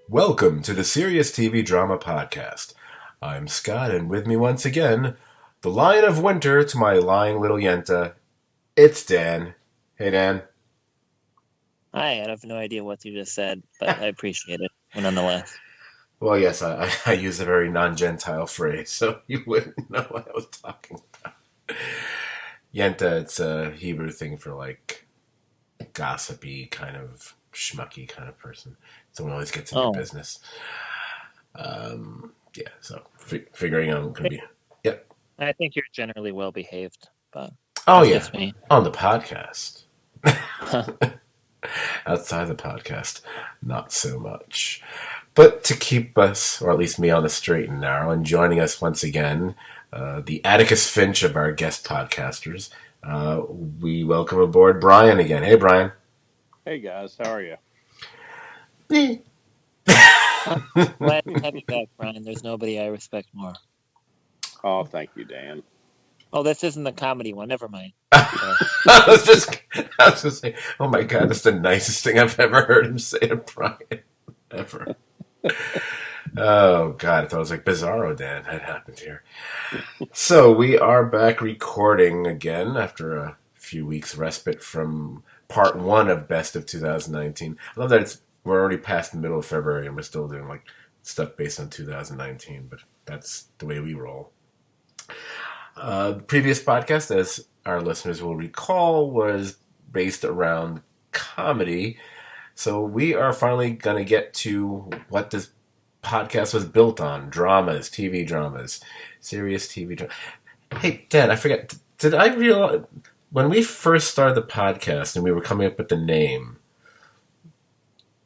Welcome to the Serious TV Drama Podcast. I'm Scott, and with me once again, the Lion of Winter to my lying little Yenta, it's Dan. Hey, Dan. Hi, I have no idea what you just said, but I appreciate it nonetheless. Well, yes, I use a very non-Gentile phrase, so you wouldn't know what I was talking about. Yenta, it's a Hebrew thing for, like, gossipy, kind of schmucky kind of person. Someone always gets in your Oh, business. Yeah, so figuring out going to be... Yep. I think you're generally well behaved, but Oh, that's yeah, just me. on the podcast. Outside the podcast, not so much. But to keep us, or at least me, on the straight and narrow, and joining us once again, the Atticus Finch of our guest podcasters, we welcome aboard Brian again. Hey, Brian. Hey guys, how are you? Glad to have you back, Brian. There's nobody I respect more. Oh, thank you, Dan. Oh, this isn't the comedy one. Never mind. I was just saying, oh my God, that's the nicest thing I've ever heard him say to Brian. Ever. Oh God, I thought it was like Bizarro Dan had happened here. So we are back recording again after a few weeks respite from part one of Best of 2019. I love that we're already past the middle of February and we're still doing like stuff based on 2019, but that's the way we roll. The previous podcast, as our listeners will recall, was based around comedy. So we are finally going to get to what this podcast was built on. Dramas, TV dramas, serious TV dramas. Hey, Dan, I forget. Did I realize, when we first started the podcast and we were coming up with the name,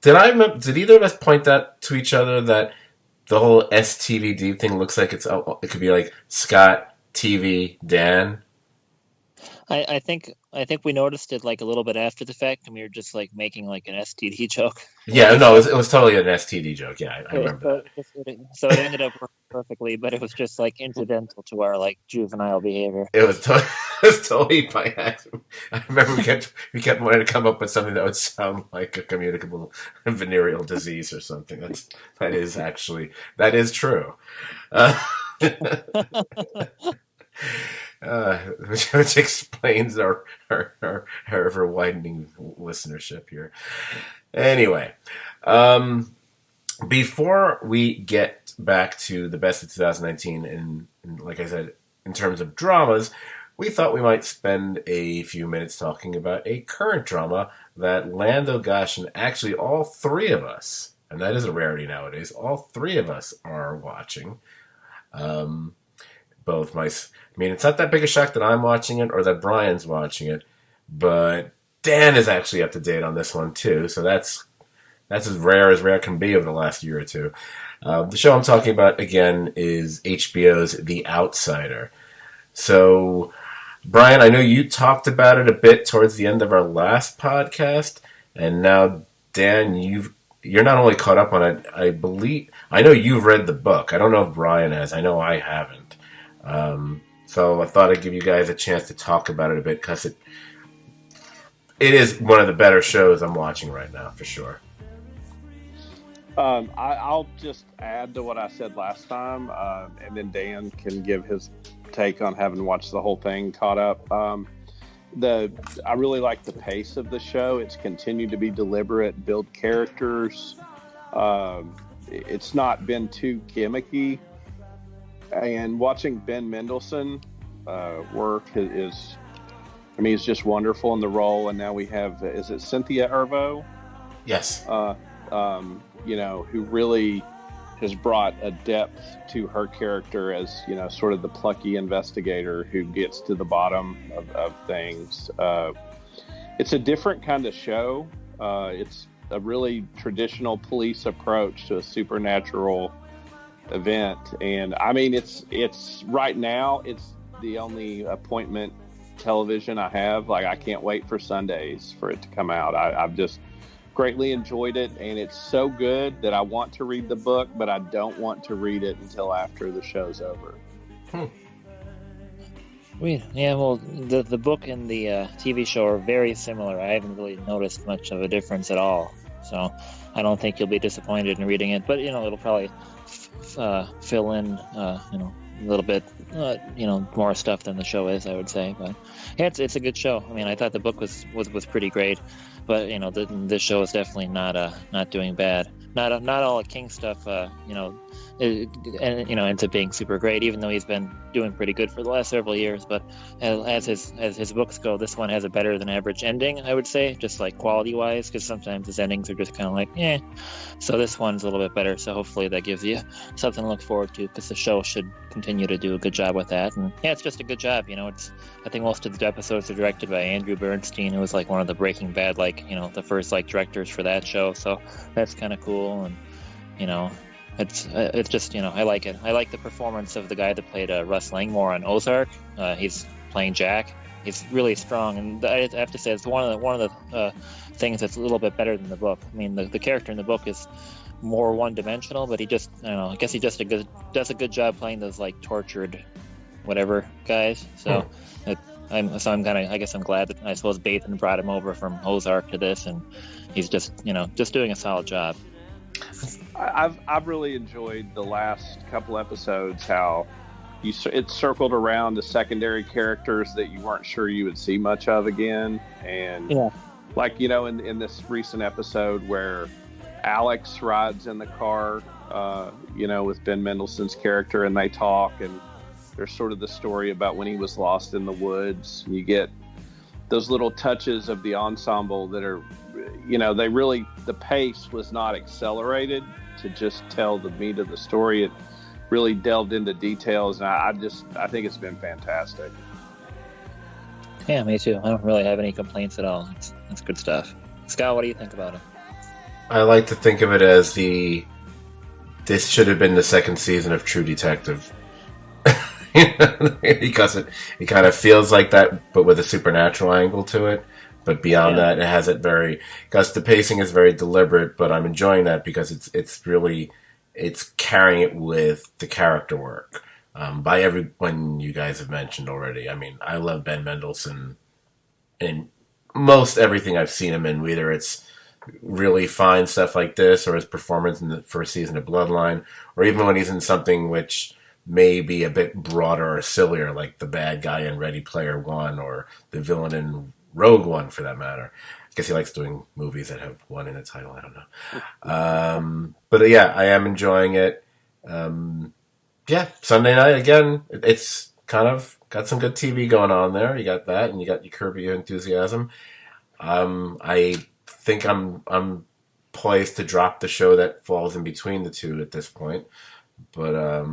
did either of us point that to each other that the whole STVD thing looks like it could be like Scott TV Dan? I think we noticed it like a little bit after the fact, and we were just like making like an STD joke. Yeah, no, it was totally an STD joke. Yeah, I remember that. So it ended up working perfectly, but it was just like incidental to our like juvenile behavior. It was, it was totally by accident. I remember we kept wanting to come up with something that would sound like a communicable venereal disease or something. That is true. Which explains our ever widening listenership here. Anyway, before we get back to the best of 2019, and like I said, in terms of dramas, we thought we might spend a few minutes talking about a current drama that Lando, Gosh, and actually all three of us, and that is a rarity nowadays, all three of us are watching. It's not that big a shock that I'm watching it or that Brian's watching it, but Dan is actually up to date on this one too, so that's as rare can be over the last year or two. The show I'm talking about, again, is HBO's The Outsider. So, Brian, I know you talked about it a bit towards the end of our last podcast, and now, Dan, you're not only caught up on it, I know you've read the book. I don't know if Brian has. I know I haven't. So I thought I'd give you guys a chance to talk about it a bit, because it is one of the better shows I'm watching right now, for sure. I'll just add to what I said last time, and then Dan can give his take on having watched the whole thing caught up. I really like the pace of the show. It's continued to be deliberate, build characters. It's not been too gimmicky. And watching Ben Mendelsohn work is, he's just wonderful in the role. And now we have, is it Cynthia Erivo? Yes. Who really has brought a depth to her character as, sort of the plucky investigator who gets to the bottom of things. It's a different kind of show. It's a really traditional police approach to a supernatural event, and it's right now it's the only appointment television I have. Like, I can't wait for Sundays for it to come out. I've just greatly enjoyed it, and it's so good that I want to read the book, but I don't want to read it until after the show's over. Yeah, well, the book and the TV show are very similar. I haven't really noticed much of a difference at all. So I don't think you'll be disappointed in reading it. But it'll probably fill in a little bit more stuff than the show is, I would say. But yeah, it's a good show. I mean, I thought the book was pretty great, but this show is definitely not doing bad. Not all the King stuff ends up being super great, even though he's been doing pretty good for the last several years. But as his books go, this one has a better than average ending, I would say, just like quality wise, because sometimes his endings are just kind of like so this one's a little bit better, so hopefully that gives you something to look forward to, because the show should continue to do a good job with that. And yeah, it's just a good job. I think most of the episodes are directed by Andrew Bernstein, who was like one of the Breaking Bad the first directors for that show, so that's kind of cool. And it's just I like it. I like the performance of the guy that played Russ Langmore on Ozark. He's playing Jack. He's really strong, and I have to say it's one of the things that's a little bit better than the book. I mean, the character in the book is more one-dimensional, but he just I guess he does a good job playing those tortured whatever guys. So I'm glad that I suppose Bathan brought him over from Ozark to this, and he's just doing a solid job. I've really enjoyed the last couple episodes, how it circled around the secondary characters that you weren't sure you would see much of again. And in this recent episode where Alex rides in the car, with Ben Mendelsohn's character, and they talk, and there's sort of the story about when he was lost in the woods. And you get those little touches of the ensemble that are, the pace was not accelerated to just tell the meat of the story. It really delved into details, and I think it's been fantastic. Yeah, me too. I don't really have any complaints at all. It's good stuff. Scott, what do you think about it? I like to think of it as this should have been the second season of True Detective. Because it kind of feels like that, but with a supernatural angle to it. But beyond that, it has because the pacing is very deliberate, but I'm enjoying that because it's carrying it with the character work. By everyone you guys have mentioned already. I mean, I love Ben Mendelsohn in most everything I've seen him in, whether it's really fine stuff like this or his performance in the first season of Bloodline, or even when he's in something which may be a bit broader or sillier, like the bad guy in Ready Player One or the villain in Rogue One, for that matter. I guess he likes doing movies that have one in the title. I don't know. But yeah, I am enjoying it. Sunday night again. It's kind of got some good TV going on there. You got that, and you got your Curb Your Enthusiasm. I think I'm poised to drop the show that falls in between the two at this point, but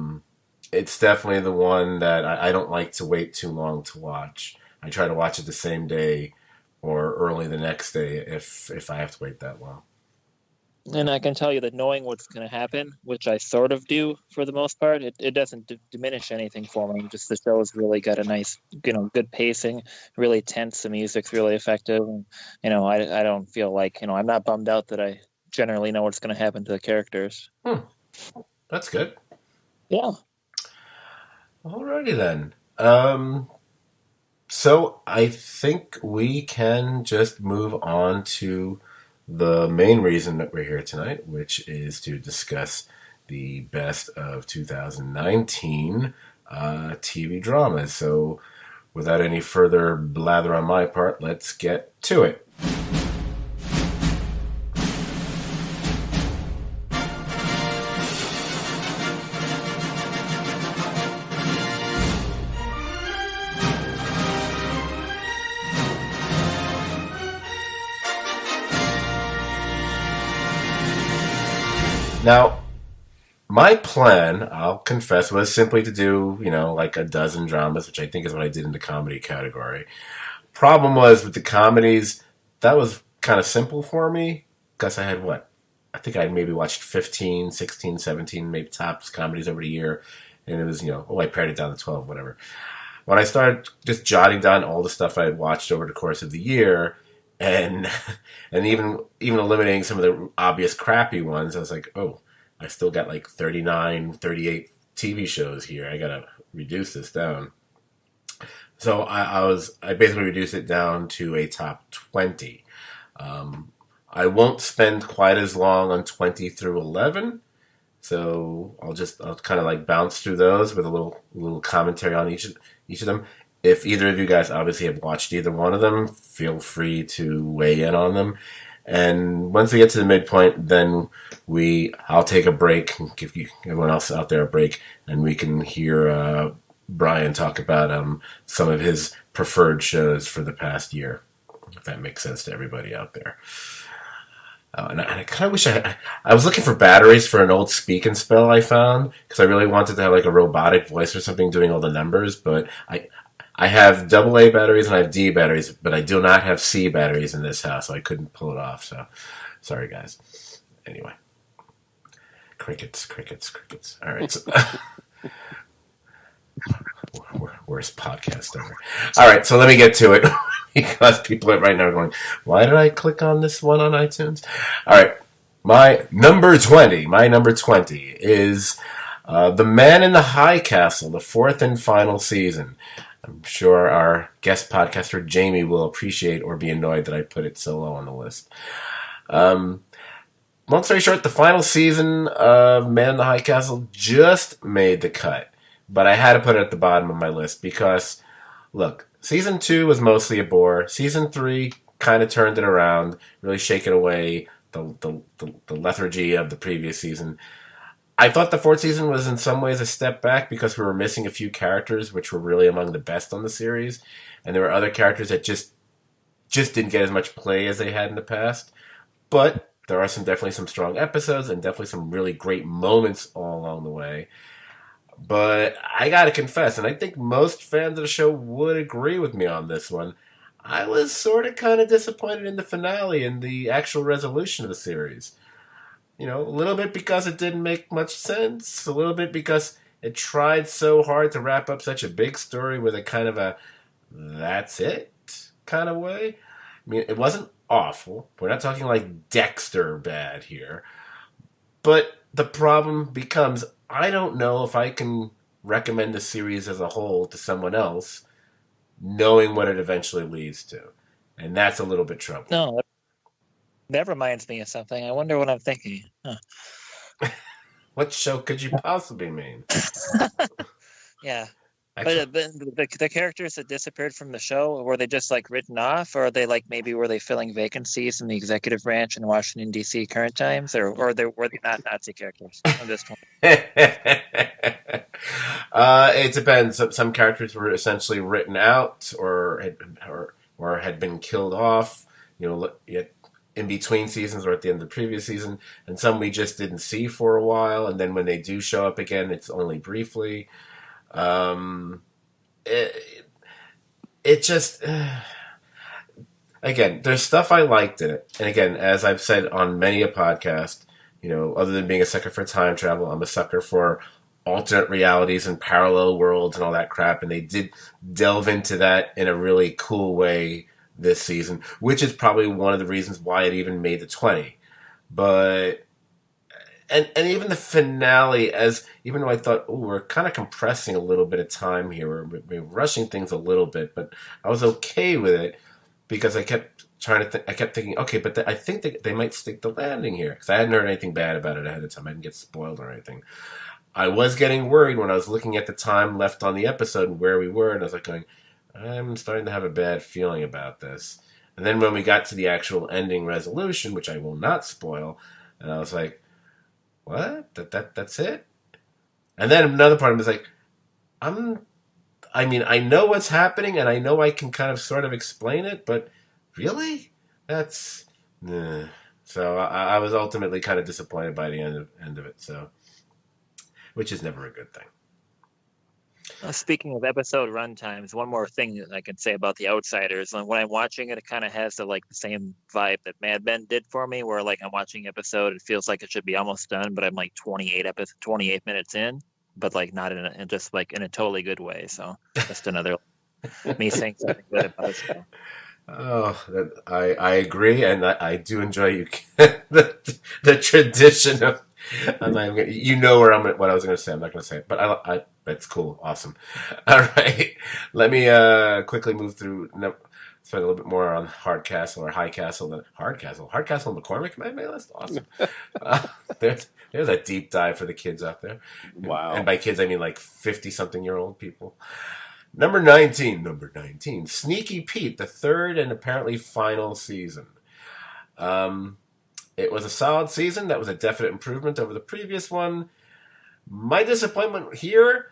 it's definitely the one that I don't like to wait too long to watch. I try to watch it the same day or early the next day if I have to wait that long. And I can tell you that knowing what's going to happen, which I sort of do for the most part, it doesn't diminish anything for me. Just the show has really got a nice, good pacing, really tense. The music's really effective. And, I don't feel like, I'm not bummed out that I generally know what's going to happen to the characters. That's good. Yeah. Alrighty then. So I think we can just move on to the main reason that we're here tonight, which is to discuss the best of 2019 TV dramas. So without any further blather on my part, let's get to it. Now, my plan, I'll confess, was simply to do, like a dozen dramas, which I think is what I did in the comedy category. Problem was, with the comedies, that was kind of simple for me, because I had I think I maybe watched 15, 16, 17, maybe tops comedies over the year, and it was, I pared it down to 12, whatever. When I started just jotting down all the stuff I had watched over the course of the year, and even eliminating some of the obvious crappy ones, I was like, oh, I still got like 39, 38 TV shows here. I gotta reduce this down. So I basically reduced it down to a top 20. I won't spend quite as long on 20 through 11. So I'll kind of like bounce through those with a little commentary on each of them. If either of you guys obviously have watched either one of them, feel free to weigh in on them. And once we get to the midpoint, then I'll take a break and give everyone else out there a break, and we can hear Brian talk about some of his preferred shows for the past year, if that makes sense to everybody out there. And I kind of wish I was looking for batteries for an old speak and spell I found, because I really wanted to have like a robotic voice or something doing all the numbers, but I have AA batteries and I have D batteries, but I do not have C batteries in this house, so I couldn't pull it off. So, sorry guys. Anyway, crickets. All right. So, worst podcast ever. All right, so let me get to it because people right now are going, "Why did I click on this one on iTunes?" All right, my number 20 is The Man in the High Castle, the fourth and final season. I'm sure our guest podcaster Jamie will appreciate or be annoyed that I put it so low on the list. Long story short, the final season of Man in the High Castle just made the cut, but I had to put it at the bottom of my list because, look, season 2 was mostly a bore. Season 3 kind of turned it around, really shaking away the lethargy of the previous season. I thought the fourth season was in some ways a step back because we were missing a few characters which were really among the best on the series, and there were other characters that just didn't get as much play as they had in the past. But there are definitely some strong episodes and definitely some really great moments all along the way. But I gotta confess, and I think most fans of the show would agree with me on this one, I was sort of kind of disappointed in the finale and the actual resolution of the series. You know, a little bit because it didn't make much sense, a little bit because it tried so hard to wrap up such a big story with a kind of a that's it kind of way. I mean, it wasn't awful. We're not talking like Dexter bad here. But the problem becomes, I don't know if I can recommend the series as a whole to someone else, knowing what it eventually leads to. And that's a little bit troubling. No, that reminds me of something. I wonder what I'm thinking. Huh. What show could you possibly mean? Yeah. Actually, But the characters that disappeared from the show, were they just like written off, or are they like maybe were they filling vacancies in the executive branch in Washington D.C. current times, or were they not Nazi characters? I'm just it depends. Some characters were essentially written out or had been killed off. You know, in between seasons or at the end of the previous season, and some we just didn't see for a while, and then when they do show up again, it's only briefly. It just again, there's stuff I liked in it, and again, as I've said on many a podcast, you know, other than being a sucker for time travel, I'm a sucker for alternate realities and parallel worlds and all that crap, and they did delve into that in a really cool way this season, which is probably one of the reasons why it even made the 20. But and even the finale, even though I thought, oh, we're kind of compressing a little bit of time here, we're rushing things a little bit, but I was okay with it because I kept thinking, okay, but I think they might stick the landing here because I hadn't heard anything bad about it ahead of time. I didn't get spoiled or anything. I was getting worried when I was looking at the time left on the episode and where we were, and I was like going, I'm starting to have a bad feeling about this. And then when we got to the actual ending resolution, which I will not spoil, and I was like, what? That's it? And then another part of me was like, I know what's happening, and I know I can kind of sort of explain it, but really? That's... So I was ultimately kind of disappointed by the end of it, so... Which is never a good thing. Speaking of episode runtimes, one more thing that I can say about The Outsiders. When I'm watching it, it kind of has the same vibe that Mad Men did for me, where like I'm watching an episode, it feels like it should be almost done, but I'm like 28 minutes in, but like not in a totally good way. So just another me saying something good about it. Oh, I agree, and I do enjoy the tradition of. You know what I was going to say. I'm not going to say it, but that's cool, awesome. All right, let me quickly move through. spend a little bit more on Hardcastle or Highcastle than Hardcastle. Hardcastle and McCormick made my list. Awesome. There's a deep dive for the kids out there. Wow. And by kids, I mean like 50-something-year-old people. Number 19, Sneaky Pete, the third and apparently final season. It was a solid season. That was a definite improvement over the previous one. My disappointment here,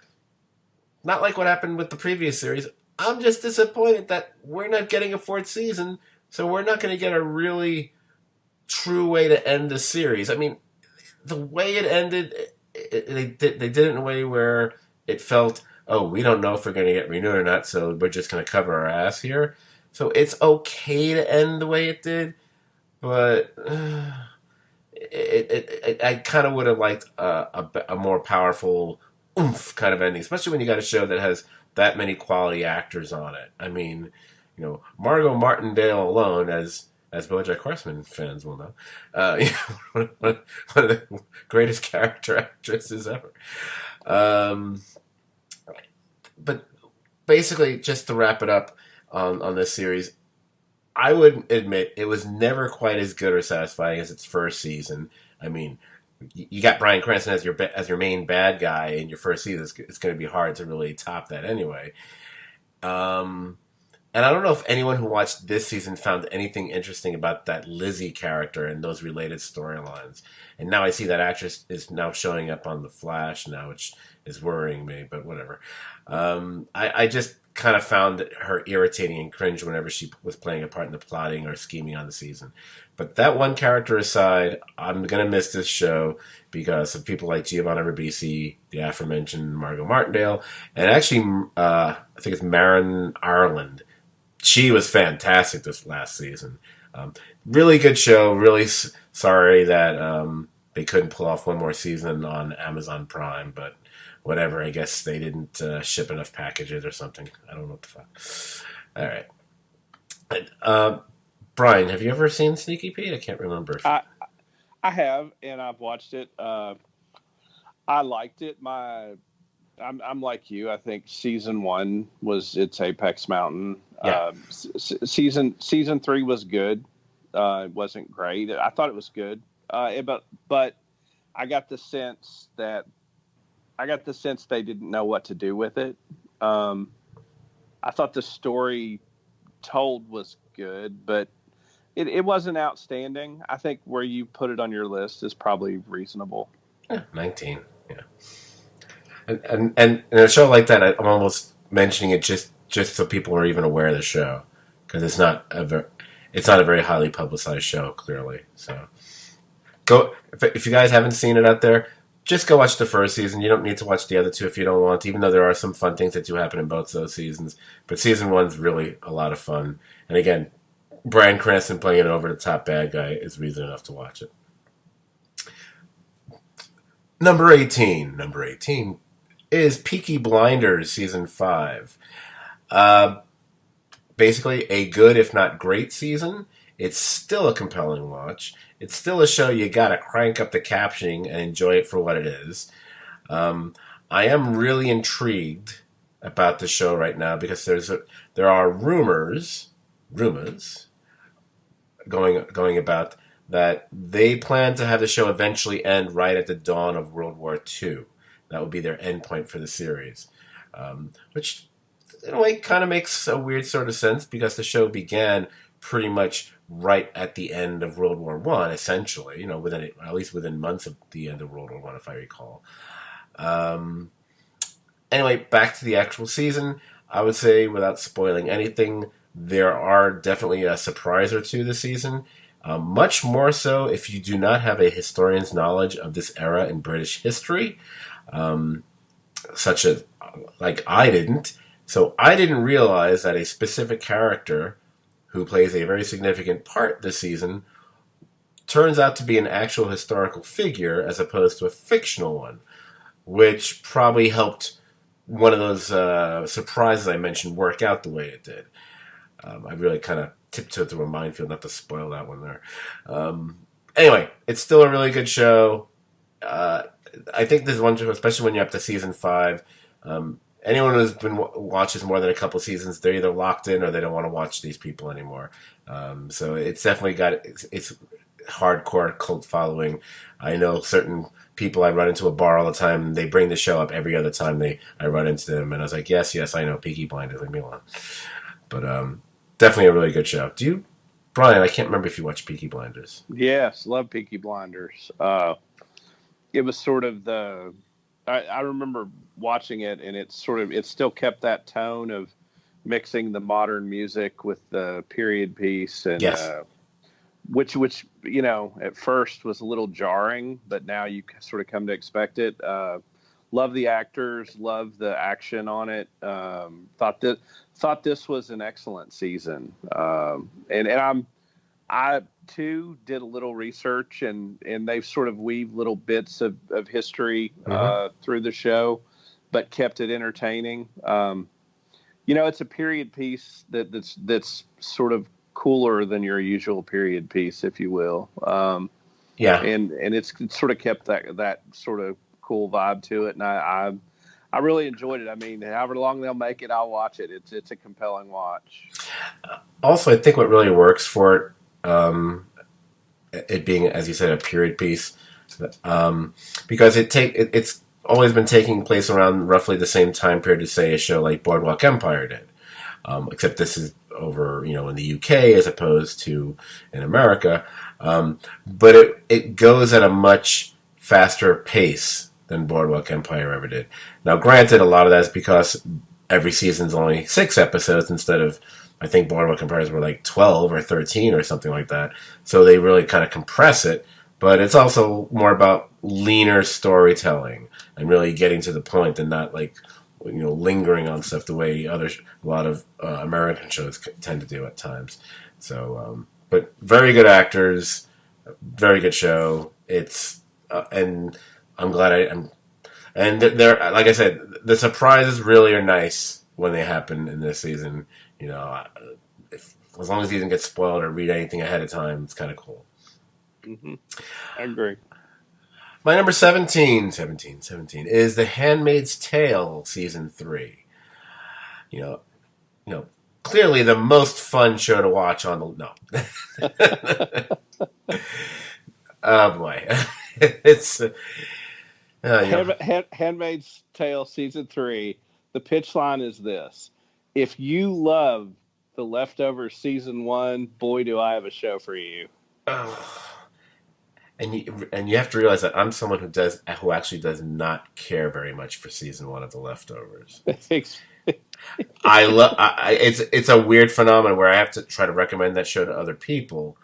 not like what happened with the previous series. I'm just disappointed that we're not getting a fourth season, so we're not going to get a really true way to end the series. I mean, the way it ended, they did it in a way where it felt, oh, we don't know if we're going to get renewed or not, so we're just going to cover our ass here. So it's okay to end the way it did, but I kind of would have liked a more powerful oomph kind of ending, especially when you got a show that has that many quality actors on it. I mean, Margot Martindale alone, as BoJack Horseman fans will know, one of the greatest character actresses ever. But basically, just to wrap it up on this series, I would admit it was never quite as good or satisfying as its first season. I mean, you got Bryan Cranston as your main bad guy in your first season. It's going to be hard to really top that anyway. And I don't know if anyone who watched this season found anything interesting about that Lizzie character and those related storylines. And now I see that actress is now showing up on The Flash now, which is worrying me, but whatever. I just kind of found her irritating and cringe whenever she was playing a part in the plotting or scheming on the season. But that one character aside, I'm going to miss this show because of people like Giovanna Ribisi, the aforementioned Margot Martindale, and actually, I think it's Marin Ireland. She was fantastic this last season. Really good show. Really sorry that they couldn't pull off one more season on Amazon Prime, but whatever. I guess they didn't ship enough packages or something. I don't know what the fuck. All right. Brian, have you ever seen Sneaky Pete? I can't remember. I have, and I've watched it. I liked it. I'm like you. I think season 1 was its apex mountain. Yeah. Season 3 was good. It wasn't great. I thought it was good. But I got the sense they didn't know what to do with it. I thought the story told was good, but it wasn't outstanding. I think where you put it on your list is probably reasonable. 19, yeah. And in a show like that, I'm almost mentioning it just so people are even aware of the show, because it's not a very highly publicized show, clearly. So go if you guys haven't seen it out there, just go watch the first season. You don't need to watch the other two if you don't want, even though there are some fun things that do happen in both those seasons. But season 1's really a lot of fun. And again, Bryan Cranston playing an over-the-top bad guy is reason enough to watch it. Number 18 is Peaky Blinders Season 5. Basically a good, if not great season. It's still a compelling watch. It's still a show you gotta crank up the captioning and enjoy it for what it is. I am really intrigued about the show right now because there are rumors going about that they plan to have the show eventually end right at the dawn of World War II. That would be their end point for the series, which in a way kind of makes a weird sort of sense because the show began pretty much right at the end of World War I, essentially. At least within months of the end of World War I, if I recall. Anyway, back to the actual season. I would say, without spoiling anything, there are definitely a surprise or two this season. Much more so if you do not have a historian's knowledge of this era in British history, such as, like I didn't. So I didn't realize that a specific character who plays a very significant part this season turns out to be an actual historical figure as opposed to a fictional one, which probably helped one of those surprises I mentioned work out the way it did. I really kind of tiptoed through a minefield not to spoil that one there. Anyway, it's still a really good show. I think this one, especially when you're up to season 5, anyone who's been watches more than a couple seasons, they're either locked in or they don't want to watch these people anymore. So it's definitely got its hardcore cult following. I know certain people I run into a bar all the time. They bring the show up every other time I run into them, and I was like, yes, I know Peaky Blinders. Leave me alone. But definitely a really good show. Do you, Brian? I can't remember if you watched Peaky Blinders. Yes, love Peaky Blinders. It was sort of the. I remember watching it, and it still kept that tone of mixing the modern music with the period piece, and Yes. Which at first was a little jarring, but now you sort of come to expect it. Love the actors, love the action on it. Thought this was an excellent season, and I too did a little research, and they've sort of weaved little bits of history through the show, but kept it entertaining. It's a period piece that's sort of cooler than your usual period piece, if you will. Yeah. And it's sort of kept that sort of cool vibe to it, and I really enjoyed it. I mean, however long they'll make it, I'll watch it. It's a compelling watch. Also, I think what really works for it being, as you said, a period piece, because it's always been taking place around roughly the same time period as, say, a show like Boardwalk Empire did. Except this is over, in the UK as opposed to in America. But it goes at a much faster pace than Boardwalk Empire ever did. Now, granted, a lot of that's because every season's only 6 episodes instead of, I think Boardwalk Empires were like 12 or 13 or something like that. So they really kind of compress it. But it's also more about leaner storytelling and really getting to the point and not like, lingering on stuff the way a lot of American shows tend to do at times. So, but very good actors, very good show. It's and I'm glad and they're, like I said, the surprises really are nice when they happen in this season. As long as you didn't get spoiled or read anything ahead of time, it's kind of cool. Mm-hmm. I agree. My number 17 is The Handmaid's Tale Season 3. Clearly the most fun show to watch on the... No. Oh, boy. It's... Handmaid's Tale Season 3, the pitch line is this. If you love The Leftovers Season 1, boy, do I have a show for you. And you have to realize that I'm someone who actually does not care very much for season 1 of The Leftovers. It's a weird phenomenon where I have to try to recommend that show to other people,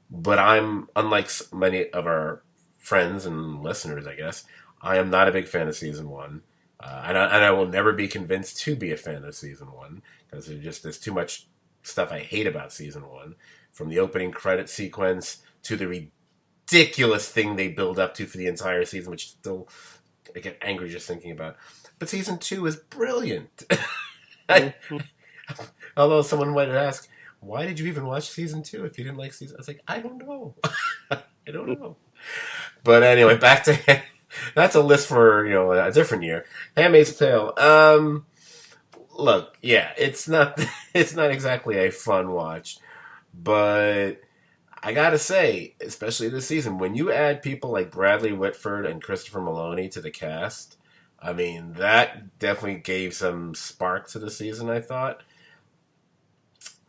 but I'm, unlike many of our friends and listeners, I guess, I am not a big fan of season 1, and I will never be convinced to be a fan of season 1 because there's too much stuff I hate about season 1, from the opening credit sequence to the ridiculous thing they build up to for the entire season, which still I get angry just thinking about. But season 2 is brilliant. Although someone might ask, why did you even watch season 2 if you didn't like season? I was like, I don't know. I don't know. But anyway, back to that's a list for a different year. Handmaid's Tale. Look, yeah, it's not exactly a fun watch, but I gotta say, especially this season, when you add people like Bradley Whitford and Christopher Maloney to the cast, I mean, that definitely gave some spark to the season, I thought.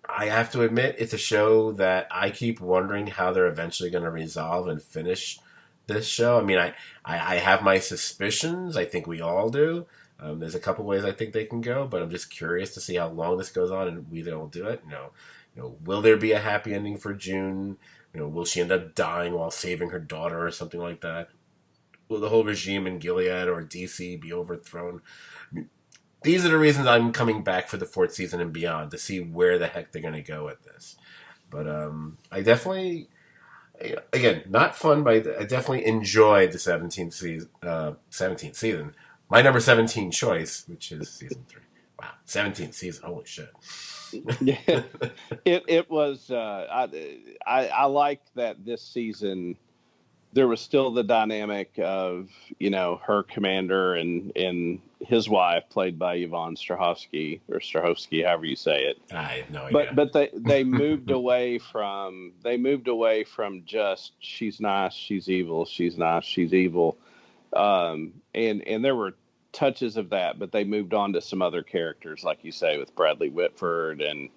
I have to admit, it's a show that I keep wondering how they're eventually going to resolve and finish this show. I mean, I have my suspicions. I think we all do. There's a couple ways I think they can go, but I'm just curious to see how long this goes on and we don't do it. Will there be a happy ending for June? Will she end up dying while saving her daughter or something like that? Will the whole regime in Gilead or DC be overthrown? I mean, these are the reasons I'm coming back for the 4th season and beyond, to see where the heck they're going to go with this. But I definitely, again, not fun, but I definitely enjoyed the 17th season. My number 17 choice, which is season 3. Wow, 17th season, holy shit. Yeah, it was. I liked that this season there was still the dynamic of, her commander and his wife, played by Yvonne Strahovski, or Strahovski, however you say it. I have no But idea. but they moved away from just she's nice, she's evil, she's nice, she's evil. And there were touches of that, but they moved on to some other characters, like you say, with Bradley Whitford, and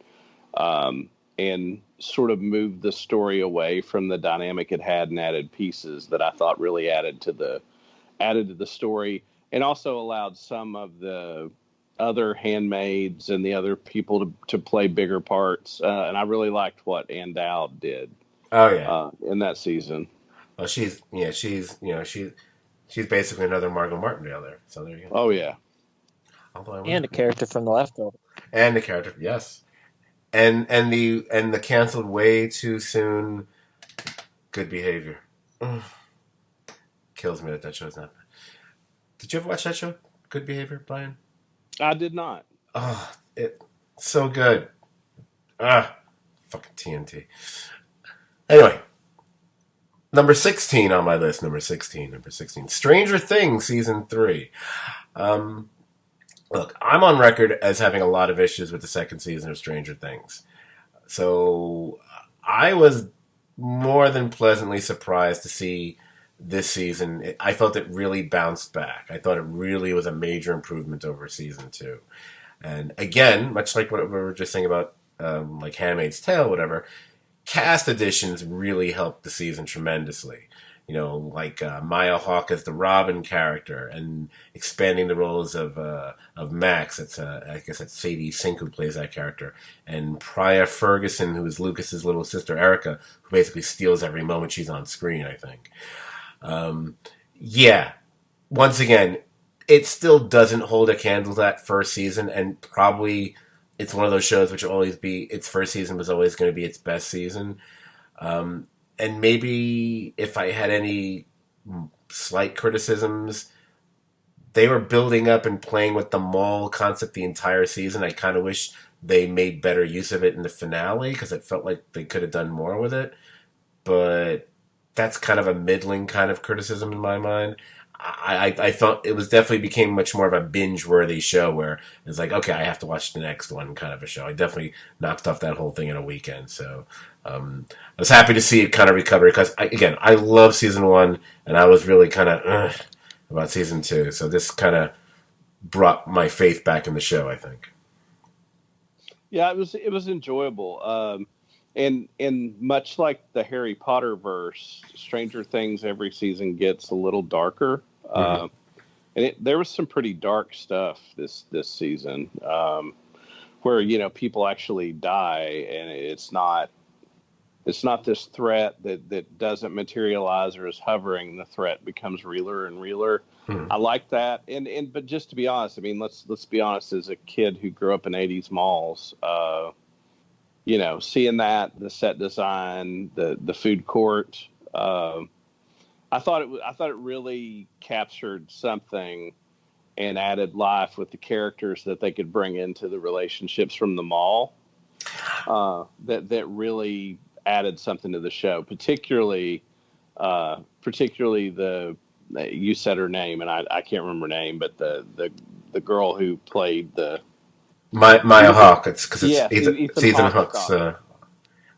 sort of moved the story away from the dynamic it had, and added pieces that I thought really added to the story, and also allowed some of the other handmaids and the other people to play bigger parts. And I really liked what Ann Dowd did Oh yeah. in that season. Well, she's basically another Margot Martindale there. So there you go. Oh yeah. Although I And a character from The Leftovers. and the character, yes, and the canceled way too soon. Good Behavior. Ugh. Kills me that show's not. Did you ever watch that show? Good Behavior, Brian? I did not. Oh, it's so good. Ah, fucking TNT. Anyway, number 16 on my list. Number 16. Stranger Things season 3. Look, I'm on record as having a lot of issues with the second season of Stranger Things. So I was more than pleasantly surprised to see this season. I felt it really bounced back. I thought it really was a major improvement over season 2. And again, much like what we were just saying about like Handmaid's Tale, whatever, cast additions really helped the season tremendously. Like Maya Hawke as the Robin character, and expanding the roles of Max. I guess that's Sadie Sink who plays that character, and Priya Ferguson, who is Lucas's little sister Erica, who basically steals every moment she's on screen, I think. Yeah, once again, it still doesn't hold a candle to that first season, and probably it's one of those shows which will always be, its first season was always going to be its best season. And maybe if I had any slight criticisms, they were building up and playing with the mall concept the entire season. I kind of wish they made better use of it in the finale, because it felt like they could have done more with it. But that's kind of a middling kind of criticism in my mind. I thought it was definitely became much more of a binge-worthy show, where it's like, okay, I have to watch the next one kind of a show. I definitely knocked off that whole thing in a weekend. So I was happy to see it kind of recover, because, I love season 1, and I was really kind of about season 2. So this kind of brought my faith back in the show, I think. Yeah, it was enjoyable. And much like the Harry Potter verse, Stranger Things every season gets a little darker. Mm-hmm. And there was some pretty dark stuff this season, where people actually die, and it's not this threat that doesn't materialize or is hovering. The threat becomes realer and realer. Mm-hmm. I like that. But just to be honest, I mean, let's be honest. As a kid who grew up in '80s malls, seeing that, the set design, the food court, I thought it really captured something and added life with the characters that they could bring into the relationships from the mall. That really added something to the show, particularly the, you said her name and I can't remember her name, but the girl who played the Maya Hawke. It's because it's yeah, Ethan Hawke's.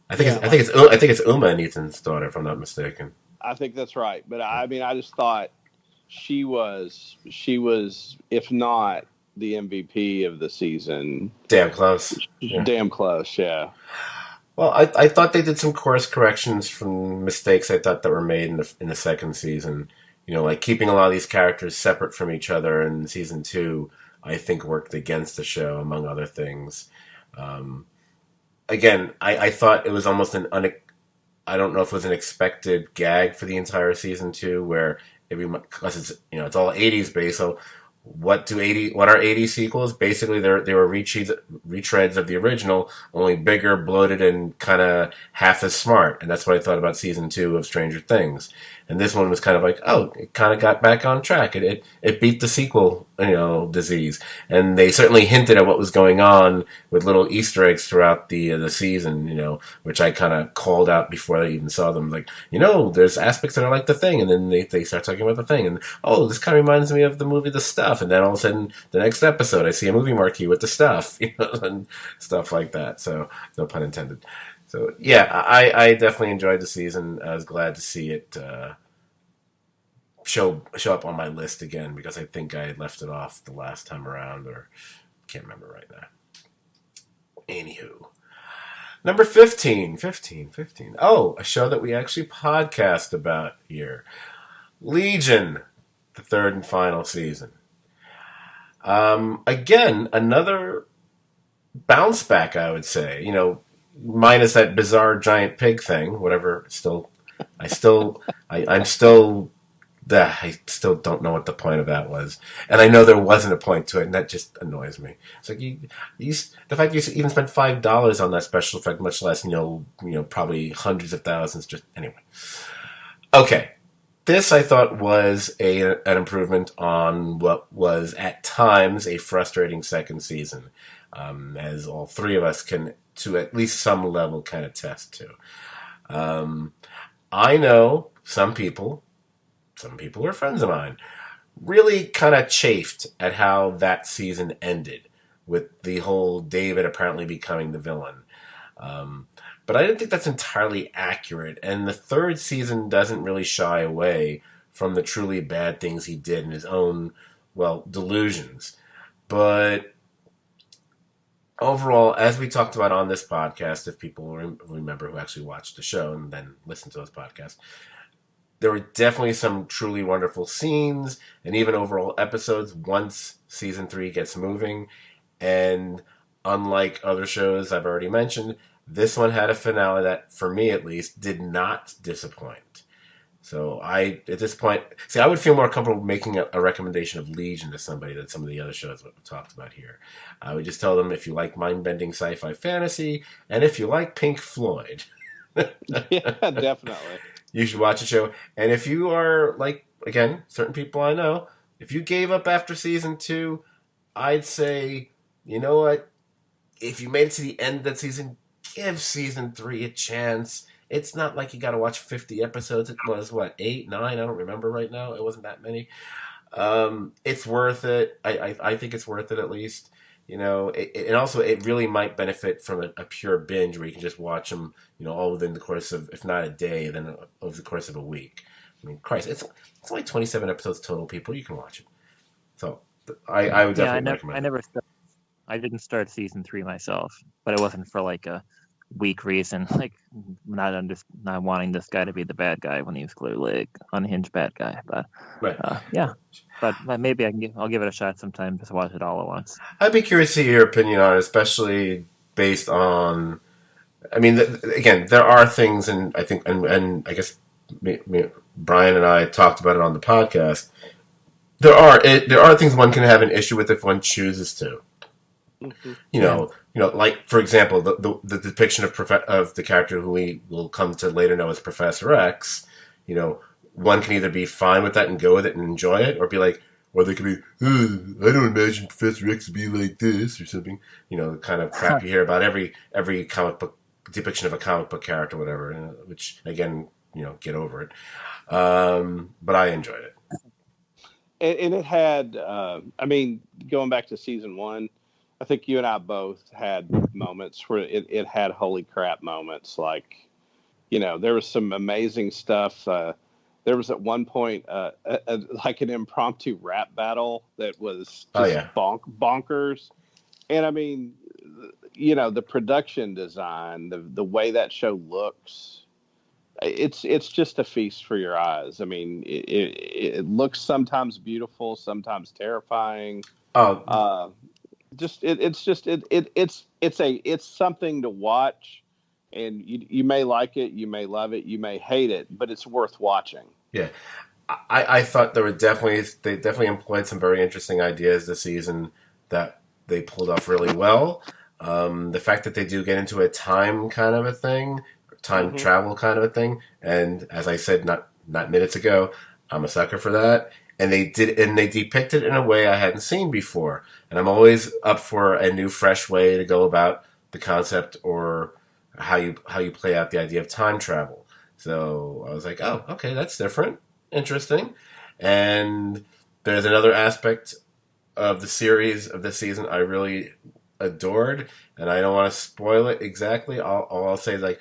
I think it's Uma and Ethan's daughter, if I'm not mistaken. I think that's right. But I mean, I just thought she was, if not the MVP of the season, damn close. Damn close, yeah. Well, I thought they did some course corrections from mistakes I thought that were made in the second season. Like keeping a lot of these characters separate from each other in season 2, I think worked against the show, among other things. Again, I thought it was almost I don't know if it was an expected gag for the entire season 2, where because it's all 80s based. So what are 80s sequels? Basically, they were retreads of the original, only bigger, bloated, and kind of half as smart. And that's what I thought about season 2 of Stranger Things. And this one was kind of like, oh, it kind of got back on track. It beat the sequel, disease. And they certainly hinted at what was going on with little Easter eggs throughout the season, which I kind of called out before I even saw them. Like, there's aspects that are like The Thing, and then they start talking about The Thing, and oh, this kind of reminds me of the movie The Stuff. And then all of a sudden, the next episode, I see a movie marquee with The Stuff, and stuff like that. So, no pun intended. So yeah, I definitely enjoyed the season. I was glad to see it show up on my list again, because I think I had left it off the last time around, or can't remember right now. Anywho, number 15. Oh, a show that we actually podcast about here, Legion, the third and final season. Again, another bounce back, I would say. Minus that bizarre giant pig thing, whatever. I still don't know what the point of that was, and I know there wasn't a point to it, and that just annoys me. It's like the fact you even spent $5 on that special effect, much less probably hundreds of thousands. Just anyway, okay. This I thought was an improvement on what was at times a frustrating second season, as all three of us can, to at least some level, kind of attest to. I know some people who are friends of mine, really kind of chafed at how that season ended, with the whole David apparently becoming the villain. But I didn't think that's entirely accurate, and the third season doesn't really shy away from the truly bad things he did in his own, delusions. But overall, as we talked about on this podcast, if people remember who actually watched the show and then listened to those podcasts, there were definitely some truly wonderful scenes and even overall episodes once season 3 gets moving. And unlike other shows I've already mentioned, this one had a finale that, for me at least, did not disappoint. So at this point, I would feel more comfortable making a recommendation of Legion to somebody than some of the other shows we've talked about here. I would just tell them, if you like mind-bending sci-fi fantasy, and if you like Pink Floyd. Yeah, definitely. You should watch the show. And if you are, again, certain people I know, if you gave up after season 2, I'd say, you know what? If you made it to the end of that season, give season 3 a chance. It's not like you got to watch 50 episodes. It was, 8, 9? I don't remember right now. It wasn't that many. It's worth it. I think it's worth it, at least. And also it really might benefit from a pure binge where you can just watch them, all within the course of, if not a day, then over the course of a week. I mean, Christ, it's only 27 episodes total, people. You can watch it. So I would definitely recommend it. I didn't start season 3 myself, but it wasn't for a weak reason, not wanting this guy to be the bad guy when he was clearly unhinged bad guy. But right. Yeah. But maybe I'll give it a shot sometime, just watch it all at once. I'd be curious to hear your opinion on it, especially based on. I mean, again, there are things, and I think, and I guess Brian and I talked about it on the podcast. There are things one can have an issue with if one chooses to. Mm-hmm. Like, for example, the depiction of the character who we will come to later know as Professor X. One can either be fine with that and go with it and enjoy it, or be like, or they could be, I don't imagine Professor X to be like this or something. The kind of crap you hear about every comic book depiction of a comic book character, whatever. Which, again, get over it. But I enjoyed it. And it had, going back to season 1, I think you and I both had moments where it had holy crap moments. There was some amazing stuff. There was at one point an impromptu rap battle that was just bonkers. And the production design, the way that show looks, it's just a feast for your eyes. It looks sometimes beautiful, sometimes terrifying. It's something to watch. And you may like it, you may love it, you may hate it, but it's worth watching. Yeah, I thought they definitely employed some very interesting ideas this season that they pulled off really well. The fact that they do get into a time kind of a thing, time travel kind of a thing, and as I said, not not minutes ago. I'm a sucker for that. And they depict it in a way I hadn't seen before. And I'm always up for a new, fresh way to go about the concept or how you play out the idea of time travel. So I was like, oh, okay, that's different, interesting. And there's another aspect of the series of this season I really adored, and I don't want to spoil it exactly. All I'll say is, like,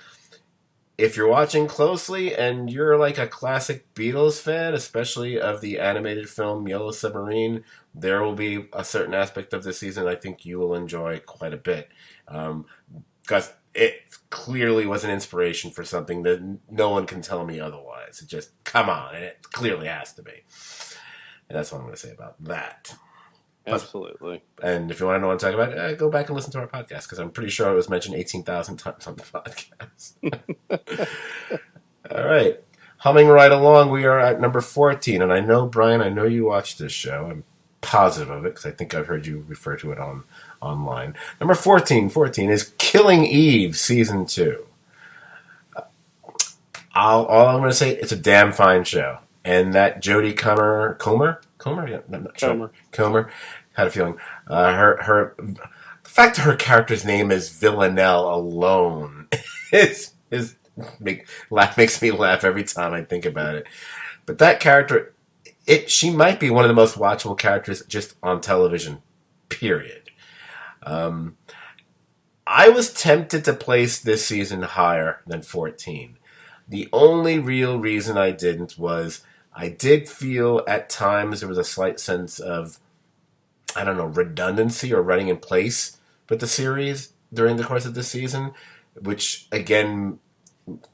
if you're watching closely and you're like a classic Beatles fan, especially of the animated film Yellow Submarine, there will be a certain aspect of this season I think you will enjoy quite a bit. Because it clearly was an inspiration for something that no one can tell me otherwise. It just, come on, it clearly has to be. And that's what I'm going to say about that. Absolutely. And if you want to know what I'm talking about, go back and listen to our podcast, because I'm pretty sure it was mentioned 18,000 times on the podcast. All right. Humming right along, we are at number 14. And I know, Brian, I know you watched this show. I'm positive of it, because I think I've heard you refer to it online. Number 14 is Killing Eve, Season 2. All I'm going to say, it's a damn fine show. And that Jodie Comer? Yeah, I'm not sure. Comer. Had a feeling. The fact that her character's name is Villanelle alone makes me laugh every time I think about it. But that character, she might be one of the most watchable characters just on television, period. I was tempted to place this season higher than 14. The only real reason I didn't was I did feel at times there was a slight sense of, I don't know, redundancy or running in place with the series during the course of this season, which, again,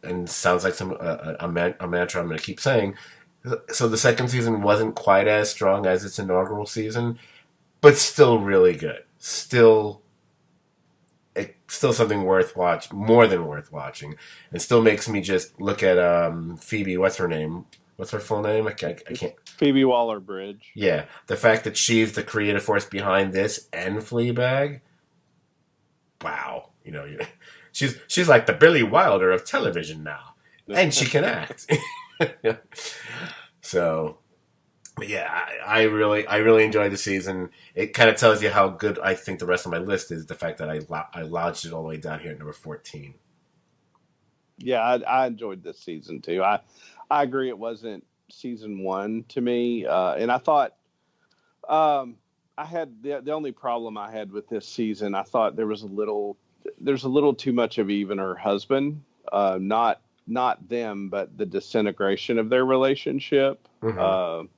and sounds like a mantra I'm going to keep saying. So the second season wasn't quite as strong as its inaugural season, but still really good. Still something more than worth watching, and still makes me just look at Phoebe. What's her name? What's her full name? I can't. Phoebe Waller-Bridge. Yeah, the fact that she's the creative force behind this and Fleabag. Wow, she's like the Billy Wilder of television now, and she can act. So, but yeah, I really enjoyed the season. It kind of tells you how good I think the rest of my list is. The fact that I lodged it all the way down here at number 14. Yeah, I enjoyed this season too. I agree. It wasn't season one to me, and I thought I had the only problem I had with this season. I thought there's a little too much of Eve and her husband, not them, but the disintegration of their relationship. Mm-hmm.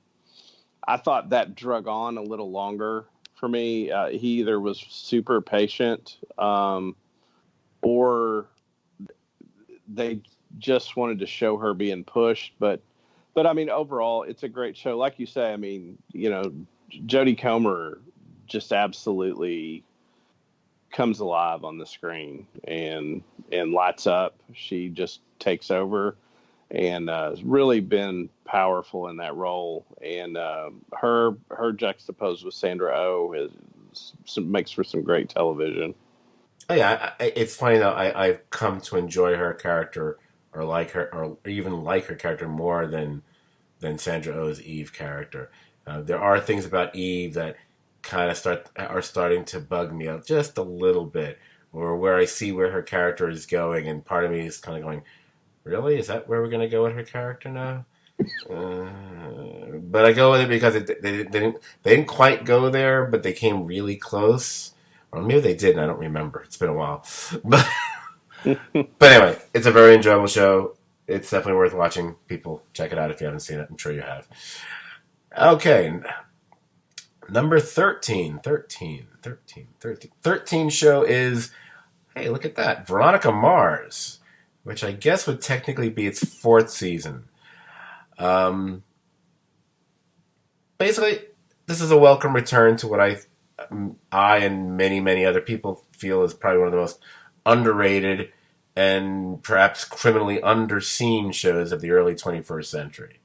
I thought that drug on a little longer for me. He either was super patient, or they just wanted to show her being pushed. But I mean, overall, it's a great show. Like you say, I mean, Jodie Comer just absolutely comes alive on the screen and lights up. She just takes over and has really been powerful in that role. And her juxtaposed with Sandra Oh makes for some great television. Oh, yeah, it's funny though. I've come to enjoy her character, or like her, or even like her character more than Sandra Oh's Eve character. There are things about Eve that kind of are starting to bug me out just a little bit, or where I see where her character is going, and part of me is kind of going, "Really? Is that where we're going to go with her character now?" But I go with it because they didn't quite go there, but they came really close. Or maybe they did, and I don't remember. It's been a while. But anyway, it's a very enjoyable show. It's definitely worth watching. People, check it out if you haven't seen it. I'm sure you have. Okay. Number 13. 13 show is, hey, look at that. Veronica Mars, which I guess would technically be its fourth season. Basically, this is a welcome return to what I and many, many other people feel is probably one of the most underrated and perhaps criminally underseen shows of the early 21st century.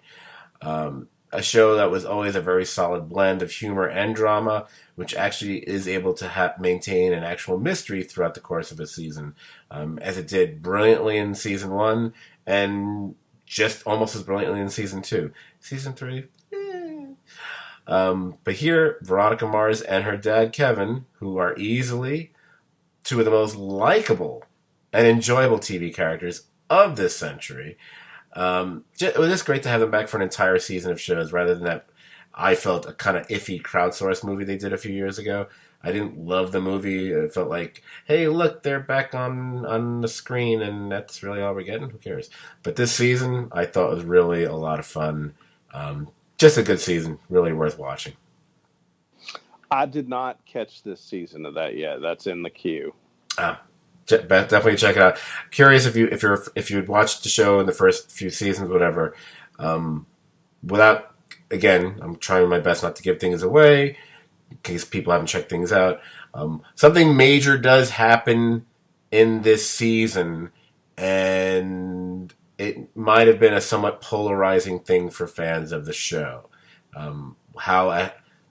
A show that was always a very solid blend of humor and drama, which actually is able to maintain an actual mystery throughout the course of a season, as it did brilliantly in season one, and just almost as brilliantly in season 2. Season 3, but here, Veronica Mars and her dad, Kevin, who are easily two of the most likable and enjoyable TV characters of this century. It was just great to have them back for an entire season of shows rather than that, I felt, a kind of iffy crowdsourced movie they did a few years ago. I didn't love the movie. It felt like, hey, look, they're back on the screen, and that's really all we're getting. Who cares? But this season, I thought was really a lot of fun. Just a good season, really worth watching. I did not catch this season of that yet. That's in the queue. Definitely check it out. Curious if you'd watched the show in the first few seasons, whatever. Without, again, I'm trying my best not to give things away in case people haven't checked things out. Something major does happen in this season, and it might have been a somewhat polarizing thing for fans of the show.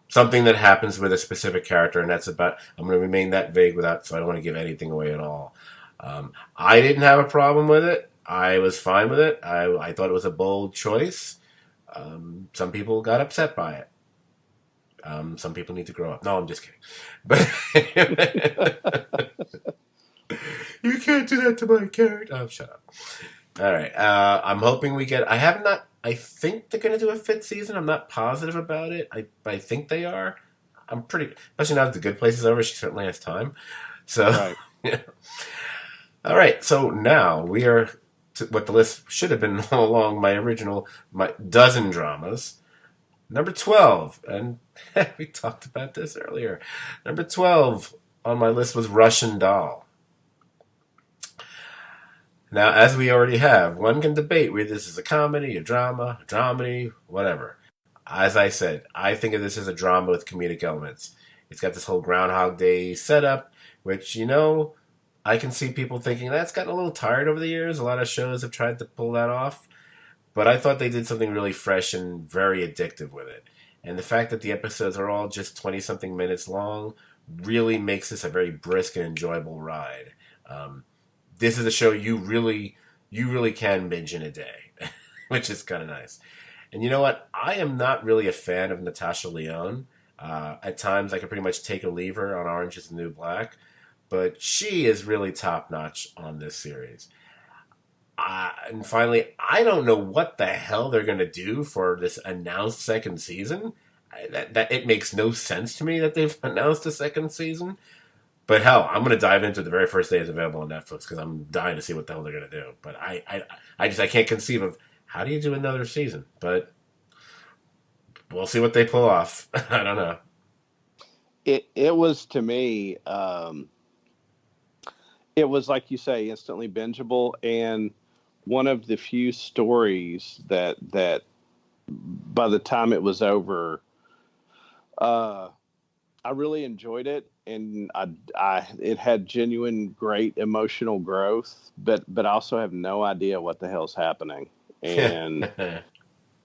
Something that happens with a specific character, and that's about, I'm going to remain that vague so I don't want to give anything away at all. I didn't have a problem with it. I was fine with it. I thought it was a bold choice. Some people got upset by it. Some people need to grow up. No, I'm just kidding. But you can't do that to my character. Oh, shut up. All right. I'm hoping we get. I think they're going to do a 5th season. I'm not positive about it. I think they are. I'm pretty, especially now that The Good Place is over. She certainly has time. So, Right. Yeah. All right. So now we are to what the list should have been all along. My dozen dramas. Number 12, and we talked about this earlier. Number 12 on my list was Russian Doll. Now, as we already have, one can debate whether this is a comedy, a drama, dramedy, whatever. As I said, I think of this as a drama with comedic elements. It's got this whole Groundhog Day setup, which, I can see people thinking that's gotten a little tired over the years. A lot of shows have tried to pull that off. But I thought they did something really fresh and very addictive with it. And the fact that the episodes are all just 20-something minutes long really makes this a very brisk and enjoyable ride. This is a show you really can binge in a day, which is kind of nice. And you know what? I am not really a fan of Natasha Lyonne. At times, I could pretty much take or leave her on Orange is the New Black. But she is really top-notch on this series. And finally, I don't know what the hell they're going to do for this announced second season. That it makes no sense to me that they've announced a second season. But hell, I'm going to dive into it the very first day it's available on Netflix because I'm dying to see what the hell they're going to do. But I can't conceive of how do you do another season. But we'll see what they pull off. I don't know. It was, to me, it was, like you say, instantly bingeable, and one of the few stories that by the time it was over, I really enjoyed it, and it had genuine great emotional growth, but I also have no idea what the hell's happening, and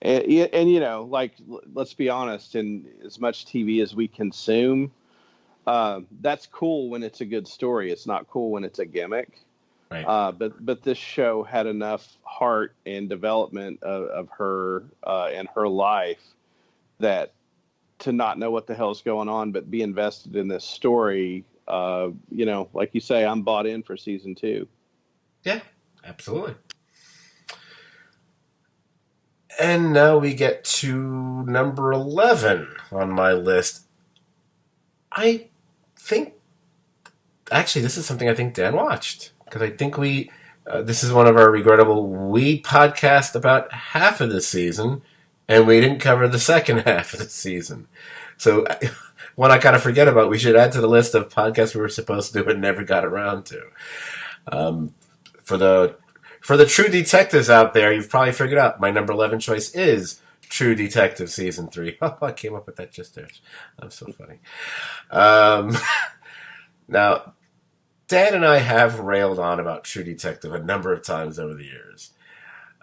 like, let's be honest, in as much TV as we consume, that's cool when it's a good story. It's not cool when it's a gimmick. Right. But this show had enough heart and development of her and her life that to not know what the hell's going on, but be invested in this story, like you say, I'm bought in for season 2. Yeah, absolutely. And now we get to number 11 on my list. I think, actually, this is something I think Dan watched. Because I think this is one of our regrettable, we podcast about half of the season, and we didn't cover the second half of the season. So, one I kind of forget about, we should add to the list of podcasts we were supposed to do but never got around to. For the true detectives out there, you've probably figured out my number 11 choice is True Detective Season 3. Oh, I came up with that just there. I'm so funny. Now, Dan and I have railed on about True Detective a number of times over the years.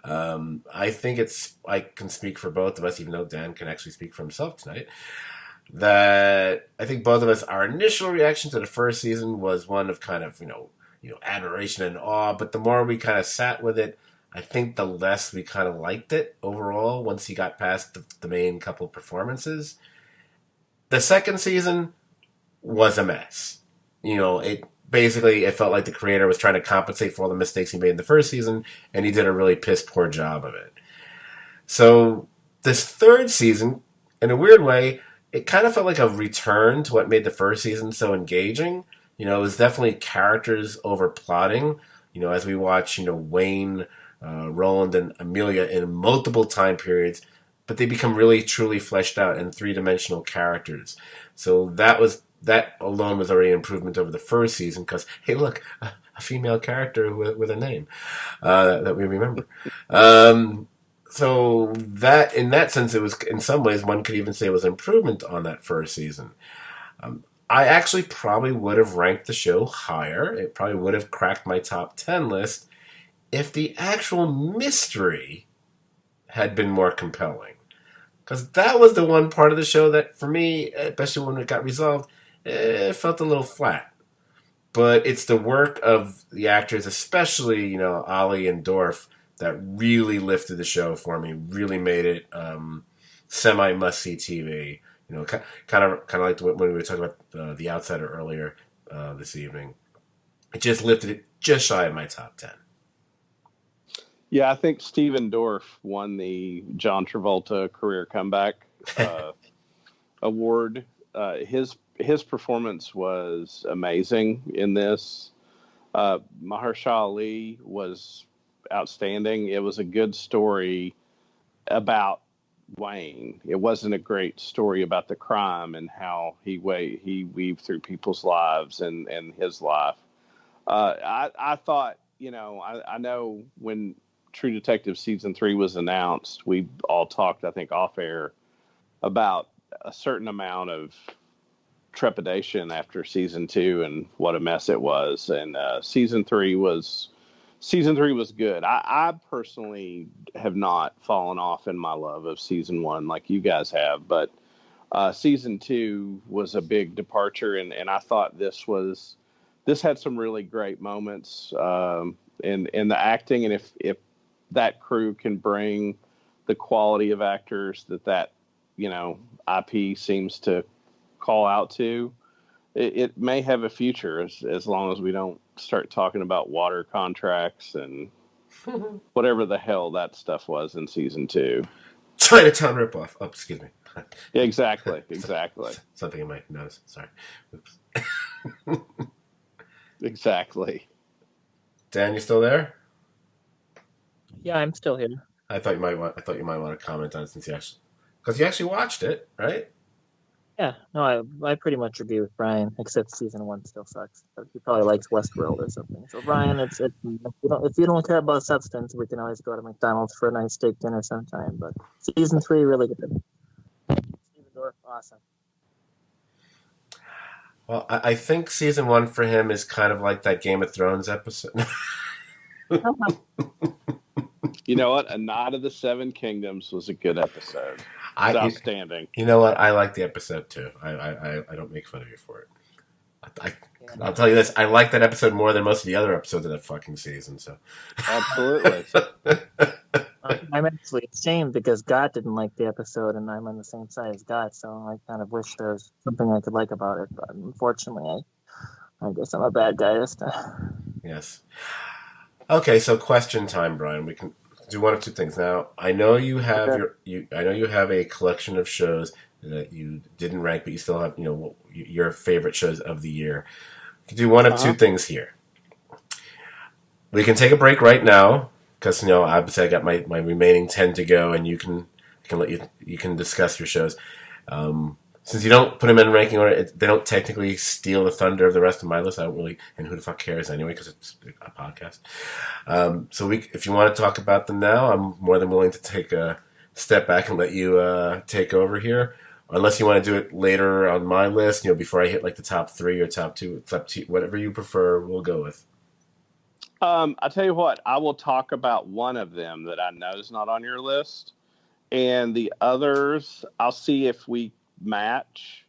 I think I can speak for both of us, even though Dan can actually speak for himself tonight, that I think both of us, our initial reaction to the first season was one of kind of, admiration and awe, but the more we kind of sat with it, I think the less we kind of liked it overall once he got past the main couple of performances. The second season was a mess. It felt like the creator was trying to compensate for all the mistakes he made in the first season, and he did a really piss poor job of it. So this third season, in a weird way, it kind of felt like a return to what made the first season so engaging. It was definitely characters over plotting. As we watch, Wayne, Roland, and Amelia in multiple time periods, but they become really truly fleshed out and three-dimensional characters. So that alone was already an improvement over the first season because, hey, look, a female character with a name that we remember. So that, in that sense, it was, in some ways, one could even say it was an improvement on that first season. I actually probably would have ranked the show higher. It probably would have cracked my top 10 list if the actual mystery had been more compelling. Because that was the one part of the show that, for me, especially when it got resolved, it felt a little flat. But it's the work of the actors, especially, Ollie and Dorf, that really lifted the show for me, really made it semi must-see TV. Kind of like when we were talking about The Outsider earlier this evening. It just lifted it just shy of my top 10. Yeah, I think Steven Dorff won the John Travolta Career Comeback award. His performance was amazing in this. Mahershala Ali was outstanding. It was a good story about Wayne. It wasn't a great story about the crime and how he weaved through people's lives and his life. I thought, I know when True Detective season 3 was announced, we all talked, I think, off air about a certain amount of trepidation after season 2 and what a mess it was. And season 3 was good. I personally have not fallen off in my love of season 1 like you guys have, but season 2 was a big departure, and I thought this had some really great moments in the acting, and if that crew can bring the quality of actors that IP seems to call out to, it may have a future as long as we don't start talking about water contracts and whatever the hell that stuff was in season 2. Chinatown ripoff. Oh, excuse me. Yeah, exactly. Something in my nose. Sorry. Oops. Exactly. Dan, you still there? Yeah, I'm still here. I thought you might want to comment on it since you actually watched it, right? Yeah, no, I pretty much agree with Brian, except season 1 still sucks. But he probably likes Westworld or something. So Brian, if you don't care about substance, we can always go to McDonald's for a nice steak dinner sometime. But season 3 really good. Steven Dorff, awesome. Well, I think season 1 for him is kind of like that Game of Thrones episode. You know what? A Knot of the Seven Kingdoms was a good episode. It's outstanding. You know what? I like the episode too. I don't make fun of you for it. I'll tell you this: I like that episode more than most of the other episodes of that fucking season. So, absolutely. I'm actually ashamed because God didn't like the episode, and I'm on the same side as God. So I kind of wish there was something I could like about it, but unfortunately, I guess I'm a bad guy this time. Yes. Okay, so question time, Brian. We can do one of two things. Now, I know you have I know you have a collection of shows that you didn't rank, but you still have, your favorite shows of the year. You can do one of two things here. We can take a break right now because obviously I got my remaining 10 to go, and you can discuss your shows. Since you don't put them in ranking order, they don't technically steal the thunder of the rest of my list. I don't really, and who the fuck cares anyway, because it's a podcast. So if you want to talk about them now, I'm more than willing to take a step back and let you take over here. Unless you want to do it later on my list, before I hit like the top 3 or top 2. It's up to you. Whatever you prefer, we'll go with. I'll tell you what, I will talk about one of them that I know is not on your list, and the others, I'll see if we match.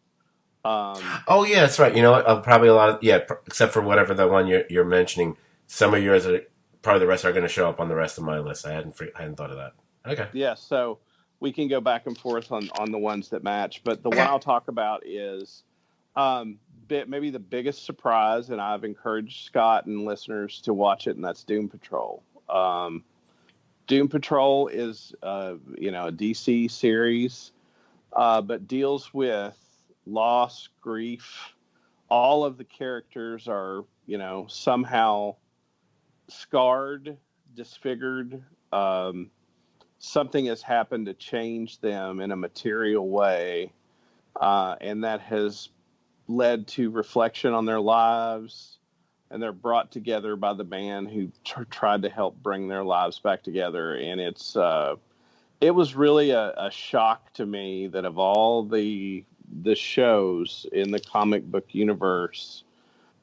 Oh yeah, that's right. You know what? Probably a lot of except for whatever the one you're mentioning. Some of yours are probably the rest are going to show up on the rest of my list. I hadn't thought of that. Okay. Yeah, so we can go back and forth on the ones that match, but the one I'll talk about is maybe the biggest surprise, and I've encouraged Scott and listeners to watch it, and that's Doom Patrol. Doom Patrol is a DC series, but deals with loss, grief. All of the characters are somehow scarred, disfigured. Something has happened to change them in a material way, and that has led to reflection on their lives, and they're brought together by the man who tried to help bring their lives back together. And it was really a shock to me that of all the shows in the comic book universe,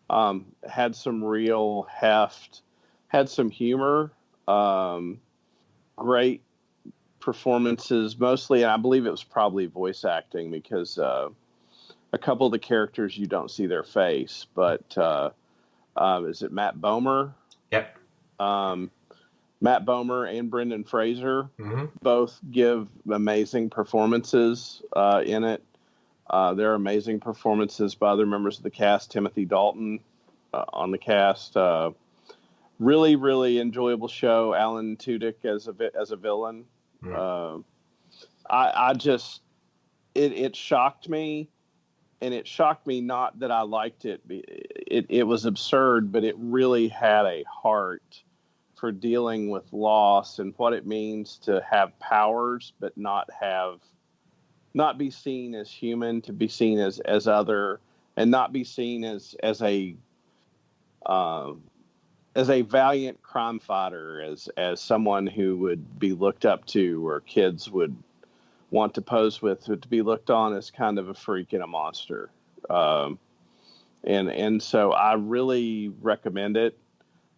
had some real heft, had some humor, great performances, mostly, and I believe it was probably voice acting, because a couple of the characters you don't see their face, but is it Matt Bomer? Yep. Matt Bomer and Brendan Fraser both give amazing performances in it. There are amazing performances by other members of the cast. Timothy Dalton on the cast. Really, really enjoyable show. Alan Tudyk as a villain. I just it shocked me, and it shocked me not that I liked it. It was absurd, but it really had a heart for dealing with loss and what it means to have powers but not be seen as human, to be seen as other, and not be seen as a valiant crime fighter, as someone who would be looked up to, or kids would want to pose with, to be looked on as kind of a freak and a monster. And so I really recommend it.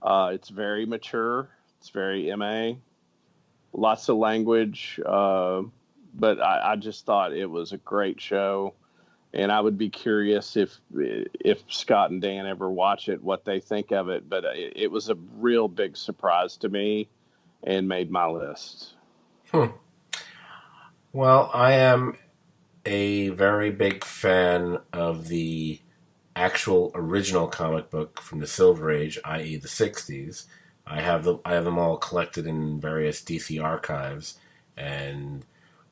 It's very mature. It's very MA. Lots of language. But I just thought it was a great show. And I would be curious if Scott and Dan ever watch it, what they think of it. But it was a real big surprise to me and made my list. Well, I am a very big fan of the actual original comic book from the Silver Age, i.e. the 60s. I have them all collected in various DC archives, and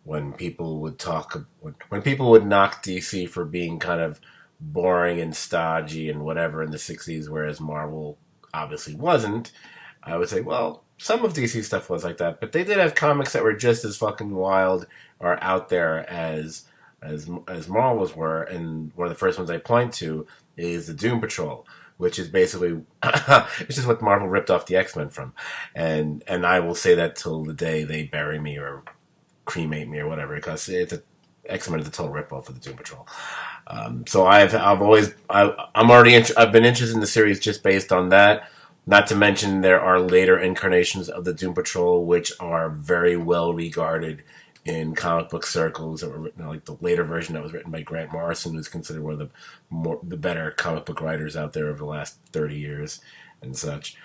when people would knock DC for being kind of boring and stodgy and whatever in the 60s, whereas Marvel obviously wasn't, I would say, well, some of DC stuff was like that, but they did have comics that were just as fucking wild or out there as Marvel's were. And one of the first ones I point to is the Doom Patrol, which is basically it's just what Marvel ripped off the X-Men from. And I will say that till the day they bury me or cremate me or whatever, because X-Men is a total ripoff of the Doom Patrol. So I've been interested in the series just based on that. Not to mention there are later incarnations of the Doom Patrol which are very well regarded in comic book circles, that were written, like the later version that was written by Grant Morrison, who's considered one of the better comic book writers out there over the last 30 years and such.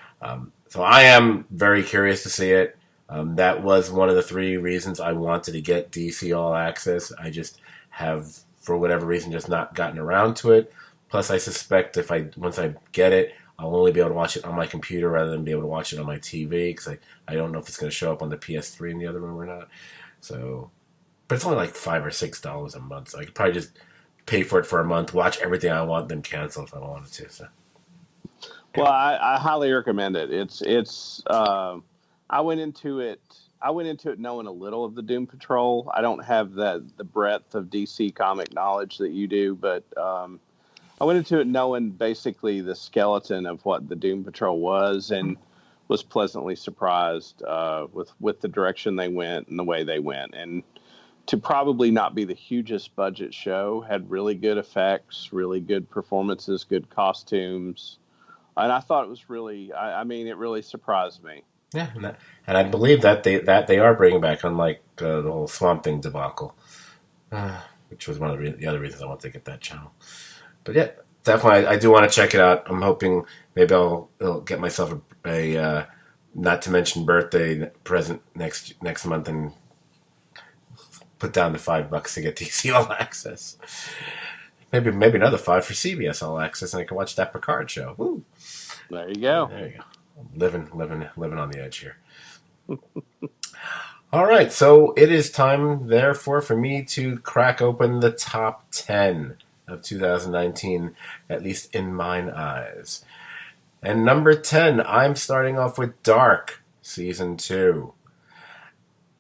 So I am very curious to see it. That was one of the 3 reasons I wanted to get DC All Access. I just have, for whatever reason, just not gotten around to it. Plus, I suspect once I get it, I'll only be able to watch it on my computer rather than be able to watch it on my TV, because I don't know if it's going to show up on the PS3 in the other room or not. So, but it's only like $5 or $6 a month, so I could probably just pay for it for a month, watch everything I want, then cancel if I wanted to. So, well, I highly recommend it. It's I went into it knowing a little of the Doom Patrol. I don't have the breadth of DC comic knowledge that you do, but I went into it knowing basically the skeleton of what the Doom Patrol was, and was pleasantly surprised with the direction they went and the way they went. And to probably not be the hugest budget show, had really good effects, really good performances, good costumes. And I thought it was really, it really surprised me. Yeah, and I believe that they are bringing back, unlike the whole Swamp Thing debacle, which was one of the other reasons I wanted to get that channel. But yeah, definitely, I do want to check it out. I'm hoping maybe I'll get myself a not to mention birthday present next month, and put down the $5 to get DC All Access. Maybe another $5 for CBS All Access, and I can watch that Picard show. Woo. There you go. There you go. Living on the edge here. All right, so it is time, therefore, for me to crack open the top 10 of 2019, at least in mine eyes. And number 10, I'm starting off with Dark, Season 2.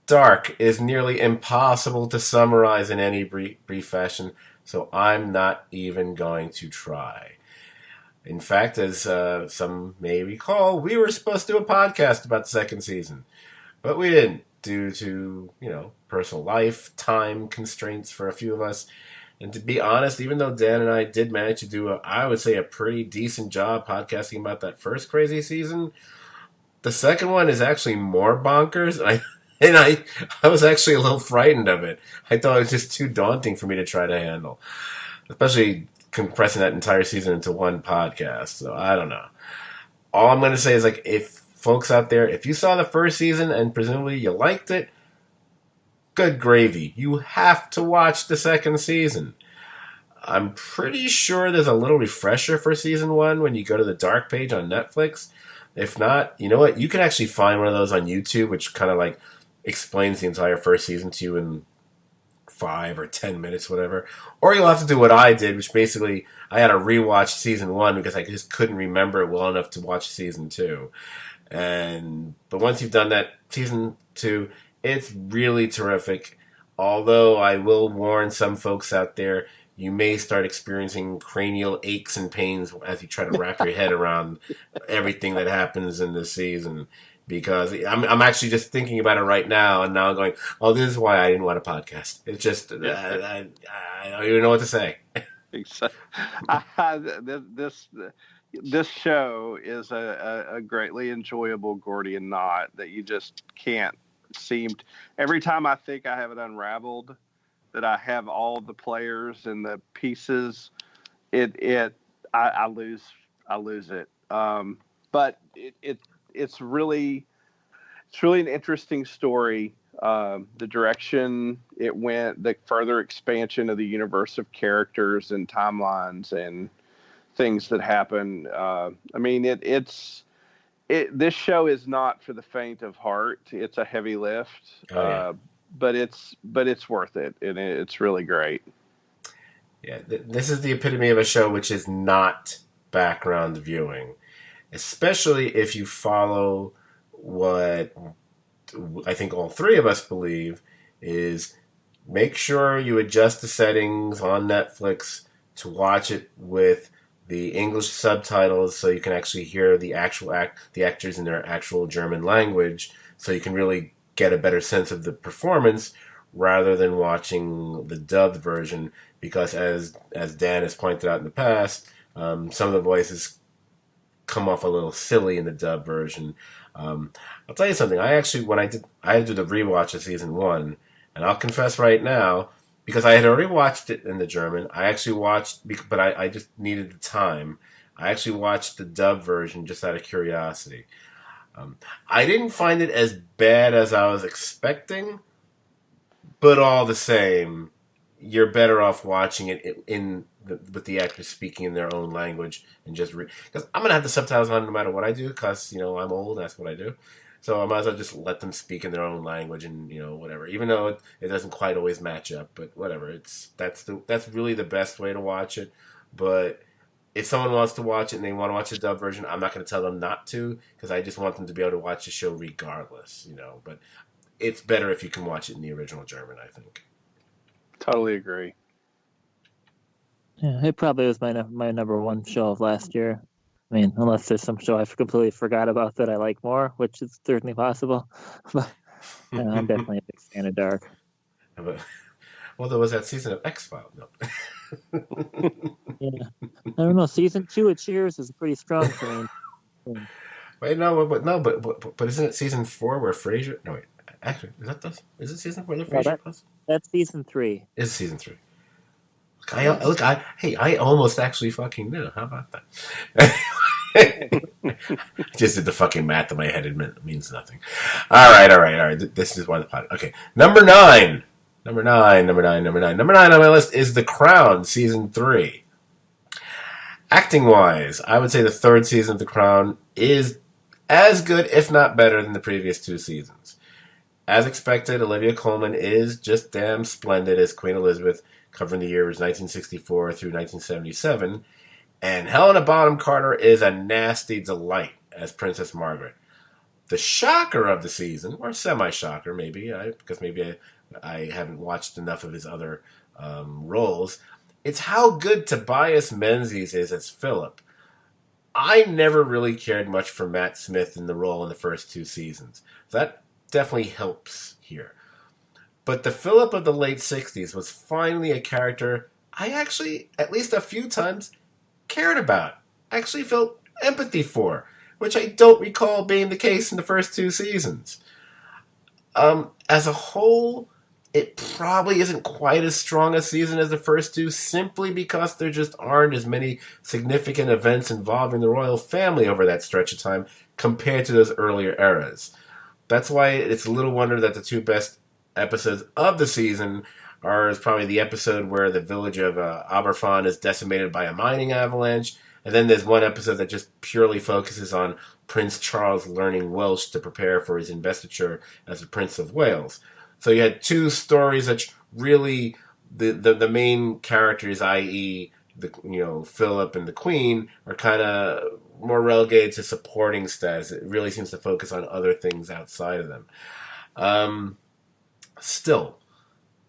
Dark is nearly impossible to summarize in any brief fashion, so I'm not even going to try. In fact, as some may recall, we were supposed to do a podcast about the second season, but we didn't due to, personal life, time constraints for a few of us. And to be honest, even though Dan and I did manage to do, I would say, a pretty decent job podcasting about that first crazy season, the second one is actually more bonkers. And I was actually a little frightened of it. I thought it was just too daunting for me to try to handle, especially compressing that entire season into one podcast. So I don't know. All I'm going to say is, if folks out there, if you saw the first season and presumably you liked it, good gravy. You have to watch the second season. I'm pretty sure there's a little refresher for season 1 when you go to the Dark page on Netflix. If not, you know what? You can actually find one of those on YouTube, which kind of explains the entire first season to you in 5 or 10 minutes, whatever. Or you'll have to do what I did, which basically I had to rewatch season 1 because I just couldn't remember it well enough to watch season 2. But once you've done that, season 2, it's really terrific. Although I will warn some folks out there, you may start experiencing cranial aches and pains as you try to wrap your head around everything that happens in this season. Because I'm actually just thinking about it right now, and now I'm going, oh, this is why I didn't want a podcast. It's just, I don't even know what to say. This show is a greatly enjoyable Gordian knot that you just can't seem to. Every time I think I have it unraveled, that I have all the players and the pieces, I lose it. But it's really an interesting story. The direction it went, the further expansion of the universe of characters and timelines and things that happen. This show is not for the faint of heart. It's a heavy lift, but it's worth it, and it's really great. Yeah, this is the epitome of a show which is not background viewing, especially if you follow what I think all three of us believe is make sure you adjust the settings on Netflix to watch it with the English subtitles so you can actually hear the actors in their actual German language, so you can really get a better sense of the performance rather than watching the dubbed version, because as Dan has pointed out in the past, some of the voices come off a little silly in the dub version. I'll tell you something. I had to do the rewatch of season 1, and I'll confess right now, because I had already watched it in the German, I actually watched, but I just needed the time. I actually watched the dub version just out of curiosity. I didn't find it as bad as I was expecting, but all the same, you're better off watching it with the actors speaking in their own language and just because I'm gonna have the subtitles on no matter what I do, because I'm old. That's what I do. So I might as well just let them speak in their own language and whatever. Even though it doesn't quite always match up, but whatever. That's really the best way to watch it. But if someone wants to watch it and they want to watch the dub version, I'm not going to tell them not to, because I just want them to be able to watch the show regardless. But it's better if you can watch it in the original German, I think. Totally agree. Yeah, it probably was my number one show of last year. I mean, unless there's some show I completely forgot about that I like more, which is certainly possible. But I'm definitely a big fan of Dark. Well, there was that season of X-Files. No. Yeah, I don't know. Season 2 of Cheers is pretty strong for me. Wait, but isn't it season 4 where Frasier? No, wait. Actually, is it season 4 that Frasier plus? That's season 3. It's season 3. I almost actually fucking knew. How about that? Just did the fucking math in my head. It means nothing. All right. This is one of the pod. Okay, number nine on my list is The Crown season 3. Acting wise, I would say the third season of The Crown is as good, if not better, than the previous 2 seasons. As expected, Olivia Colman is just damn splendid as Queen Elizabeth, covering the years 1964 through 1977. And Helena Bonham Carter is a nasty delight as Princess Margaret. The shocker of the season, or semi-shocker maybe, because maybe I haven't watched enough of his other roles, it's how good Tobias Menzies is as Philip. I never really cared much for Matt Smith in the role in the first 2 seasons. So that definitely helps here. But the Philip of the late 60s was finally a character I actually, at least a few times, cared about. I actually felt empathy for, which I don't recall being the case in the first 2 seasons. As a whole, it probably isn't quite as strong a season as the first 2, simply because there just aren't as many significant events involving the royal family over that stretch of time compared to those earlier eras. That's why it's a little wonder that the 2 best episodes of the season is probably the episode where the village of Aberfan is decimated by a mining avalanche, and then there's one episode that just purely focuses on Prince Charles learning Welsh to prepare for his investiture as the Prince of Wales. So you had 2 stories that really the main characters, i.e., Philip and the Queen, are kind of more relegated to supporting status. It really seems to focus on other things outside of them. Still,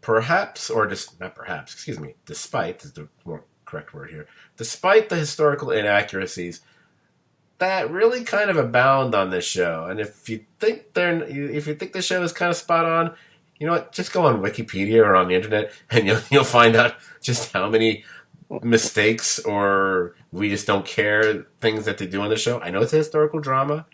perhaps, or just not perhaps, excuse me, despite is the more correct word here, despite the historical inaccuracies that really kind of abound on this show, and if you think the show is kind of spot on, you know what? Just go on Wikipedia or on the internet, and you'll find out just how many mistakes or we just don't care things that they do on the show. I know it's a historical drama.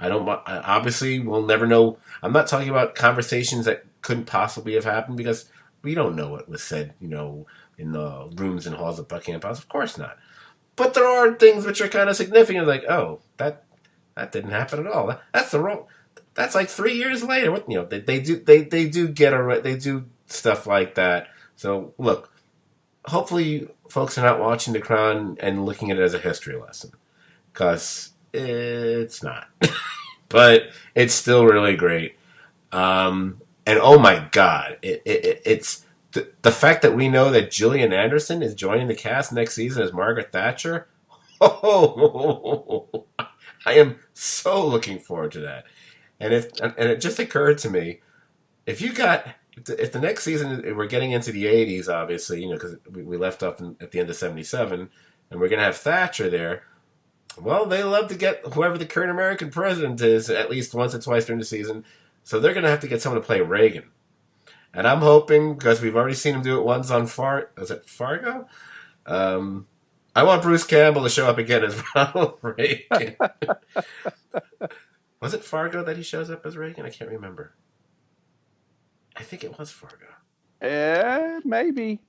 Obviously, we'll never know. I'm not talking about conversations that couldn't possibly have happened because we don't know what was said, in the rooms and halls of Buckingham Palace. Of course not. But there are things which are kind of significant, like, oh, that didn't happen at all. That's the wrong. That's like 3 years later. What they do stuff like that. So look, hopefully, folks are not watching The Crown and looking at it as a history lesson, because it's not. But it's still really great. And oh my God, it's the fact that we know that Gillian Anderson is joining the cast next season as Margaret Thatcher. Oh, I am so looking forward to that. And it just occurred to me, if the next season we're getting into the 80s, obviously, because we left off at the end of 77, and we're going to have Thatcher there. Well, they love to get whoever the current American president is at least once or twice during the season. So they're going to have to get someone to play Reagan. And I'm hoping, because we've already seen him do it once on Fargo? I want Bruce Campbell to show up again as Ronald Reagan. Was it Fargo that he shows up as Reagan? I can't remember. I think it was Fargo. Maybe.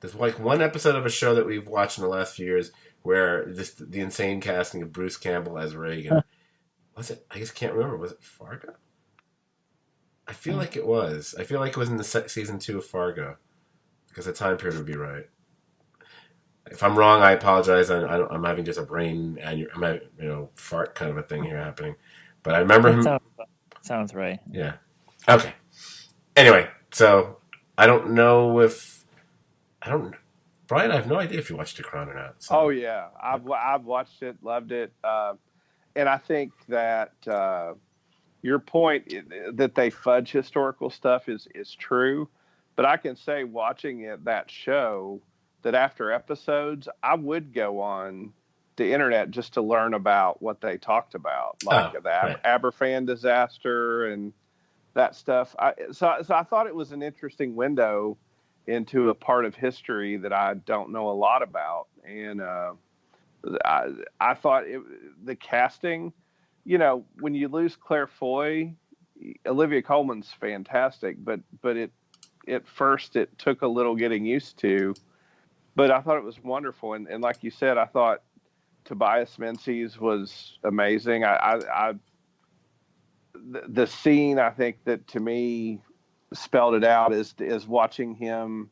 There's like one episode of a show that we've watched in the last few years where the insane casting of Bruce Campbell as Reagan. Was it? I just can't remember. Was it Fargo? I feel like it was. I feel like it was in the season 2 of Fargo, because the time period would be right. If I'm wrong, I apologize. I'm having just a brain fart kind of a thing here happening. But I remember him. Sounds right. Yeah. Okay. Anyway, so I don't know if Brian, I have no idea if you watched The Crown or not. So. Oh yeah, I've watched it, loved it, and I think that your point that they fudge historical stuff is true. But I can say, watching that show, that after episodes, I would go on the internet just to learn about what they talked about, like the Aberfan disaster and that stuff. So I thought it was an interesting window into a part of history that I don't know a lot about. And I thought the casting, when you lose Claire Foy, Olivia Colman's fantastic, but at first it took a little getting used to. But I thought it was wonderful. And like you said, I thought Tobias Menzies was amazing. The scene I think that to me spelled it out is watching him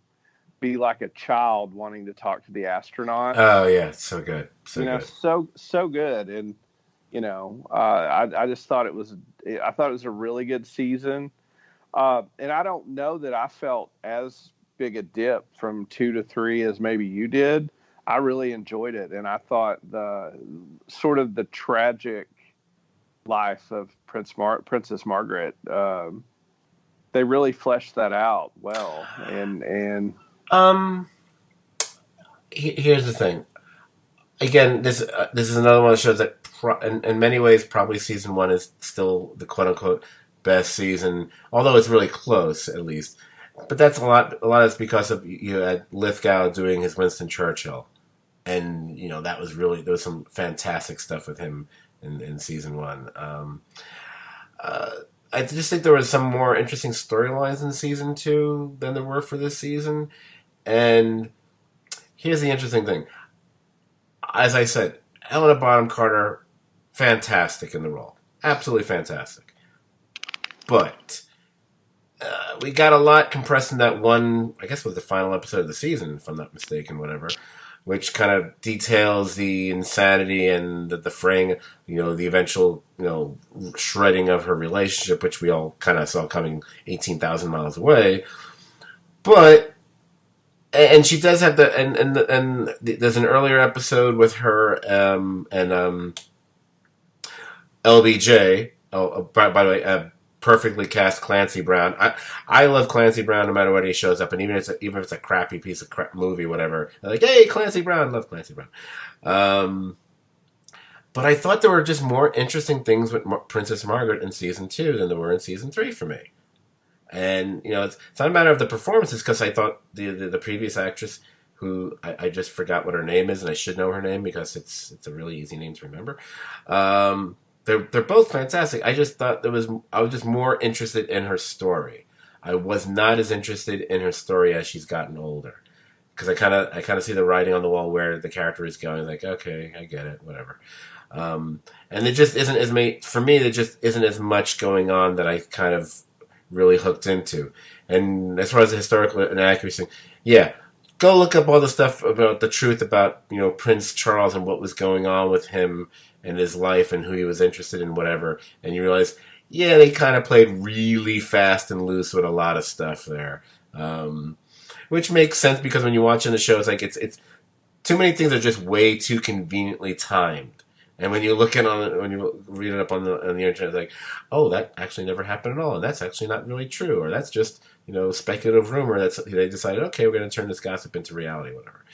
be like a child wanting to talk to the astronauts. Oh yeah, so good, so good. So good, and I just thought I thought it was a really good season, and I don't know that I felt as big a dip from 2 to 3 as maybe you did. I really enjoyed it, and I thought the tragic life of Princess Margaret, they really fleshed that out well, and Here's the thing. Again, this is another one of the shows that, in many ways, probably season 1 is still the quote unquote best season, although it's really close at least. But that's a lot. A lot is because of you had Lithgow doing his Winston Churchill, and that was really, there was some fantastic stuff with him in season 1. I just think there was some more interesting storylines in season 2 than there were for this season. And here's the interesting thing. As I said, Helena Bonham Carter, fantastic in the role. Absolutely fantastic. But we got a lot compressed in that one, I guess it was the final episode of the season, if I'm not mistaken, whatever, which kind of details the insanity and the fraying, the eventual, shredding of her relationship, which we all kind of saw coming 18,000 miles away. But, and she does have and there's an earlier episode with her and LBJ. Oh, by the way, perfectly cast Clancy Brown. I love Clancy Brown no matter what he shows up, and even if it's a crappy piece of crap movie, whatever. They're like, hey, Clancy Brown, love Clancy Brown. But I thought there were just more interesting things with Princess Margaret in season 2 than there were in season 3 for me. And it's not a matter of the performances, because I thought the previous actress, who I just forgot what her name is, and I should know her name because it's a really easy name to remember. They're both fantastic. I just thought I was just more interested in her story. I was not as interested in her story as she's gotten older, because I kind of see the writing on the wall where the character is going. Like, okay, I get it, whatever. And it just isn't for me. There just isn't as much going on that I kind of really hooked into. And as far as the historical inaccuracy, yeah, go look up all the stuff about the truth about Prince Charles and what was going on with him and his life and who he was interested in, whatever, and you realize, yeah, they kind of played really fast and loose with a lot of stuff there, which makes sense, because when you're watching the show, it's like it's too many things are just way too conveniently timed. And when you when you read it up on the internet, it's like, oh, that actually never happened at all, and that's actually not really true, or that's just speculative rumor. They decided, okay, we're going to turn this gossip into reality, whatever.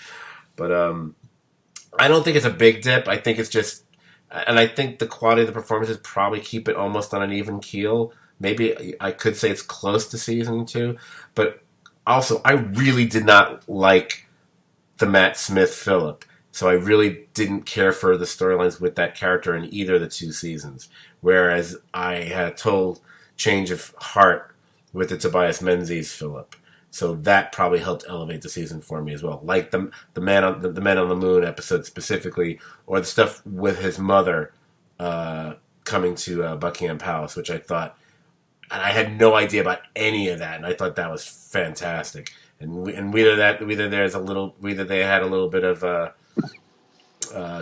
But I don't think it's a big dip. I think it's just, and I think the quality of the performances probably keep it almost on an even keel. Maybe I could say it's close to season 2, but also I really did not like the Matt Smith Phillip. So I really didn't care for the storylines with that character in either of the 2 seasons. Whereas I had a total change of heart with the Tobias Menzies Phillip. So that probably helped elevate the season for me as well. Like the Man on the Moon episode specifically, or the stuff with his mother coming to Buckingham Palace, which I thought, and I had no idea about any of that, and I thought that was fantastic. And whether they had a little bit of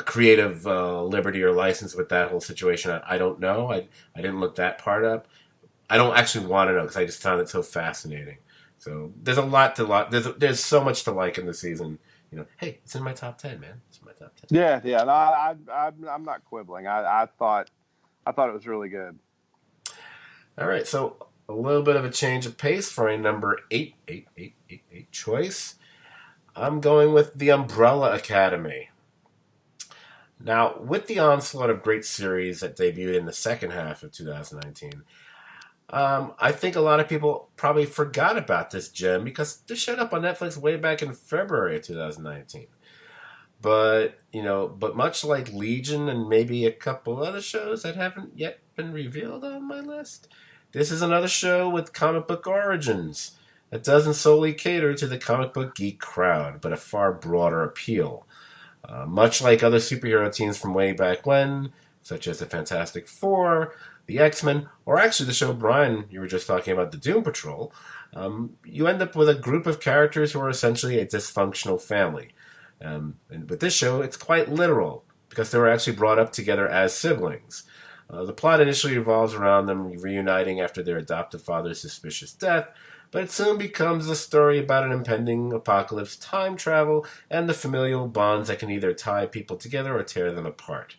creative liberty or license with that whole situation, I don't know. I didn't look that part up. I don't actually want to know, because I just found it so fascinating. So there's a lot there's so much to like in the season. Hey, it's in my top 10, man. It's in my top 10. Yeah. No, I'm not quibbling. I thought it was really good. All right, so a little bit of a change of pace for a number 8 choice. I'm going with The Umbrella Academy. Now, with the onslaught of great series that debuted in the second half of 2019, I think a lot of people probably forgot about this gem, because this showed up on Netflix way back in February of 2019. But much like Legion and maybe a couple other shows that haven't yet been revealed on my list, this is another show with comic book origins that doesn't solely cater to the comic book geek crowd, but a far broader appeal. Much like other superhero teams from way back when, such as the Fantastic Four, the X-Men, or actually the show, Brian, you were just talking about, the Doom Patrol, you end up with a group of characters who are essentially a dysfunctional family. And with this show, it's quite literal, because they were actually brought up together as siblings. The plot initially revolves around them reuniting after their adoptive father's suspicious death, but it soon becomes a story about an impending apocalypse, time travel, and the familial bonds that can either tie people together or tear them apart.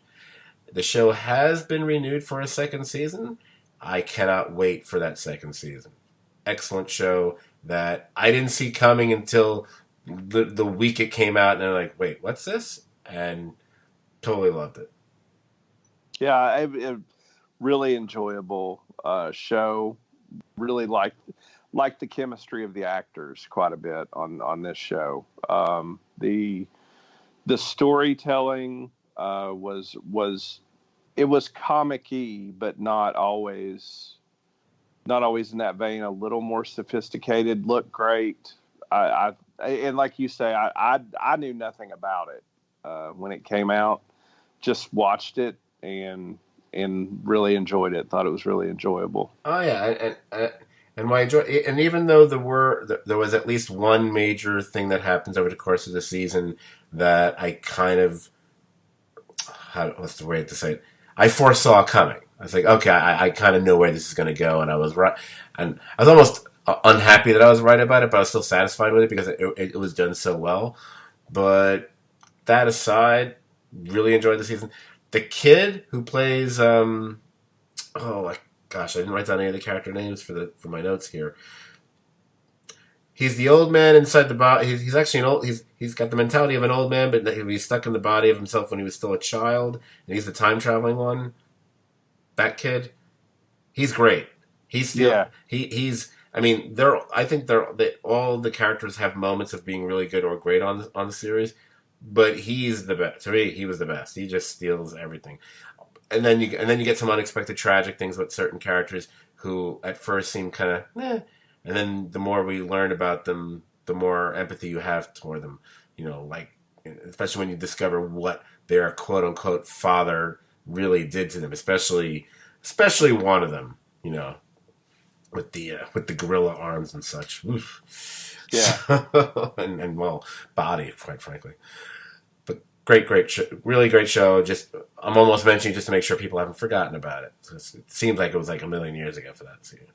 The show has been renewed for a second season. I cannot wait for that second season. Excellent show that I didn't see coming until the week it came out, and I'm like, wait, what's this? And totally loved it. Yeah, it really enjoyable show. Really liked the chemistry of the actors quite a bit on this show. The storytelling was comic-y, but not always in that vein. A little more sophisticated. Looked great. And like you say, I knew nothing about it when it came out. Just watched it and really enjoyed it. Thought it was really enjoyable. Oh yeah, and my joy, and even though there was at least one major thing that happens over the course of the season that I kind of, what's the way to say it? I foresaw coming. I was like, okay, I kind of know where this is going to go, and I was right, and I was almost unhappy that I was right about it, but I was still satisfied with it because it was done so well. But that aside, really enjoyed the season. The kid who plays, oh my gosh, I didn't write down any of the character names for my notes here. He's the old man inside the body. He's actually an old. He's got the mentality of an old man, but he's stuck in the body of himself when he was still a child. And he's the time traveling one. That kid, he's great. He's still he's. I mean, I think all the characters have moments of being really good or great on the series, but he's the best. To me, he was the best. He just steals everything. And then you get some unexpected tragic things with certain characters who at first seem kind of and then the more we learn about them, the more empathy you have toward them. You know, like especially when you discover what their quote unquote father really did to them, especially one of them. You know, with the gorilla arms and such. Oof. Yeah, and well, body, quite frankly. Great show, really great show. Just I'm almost mentioning just to make sure people haven't forgotten about it. So it seems like it was like a million years ago for that series.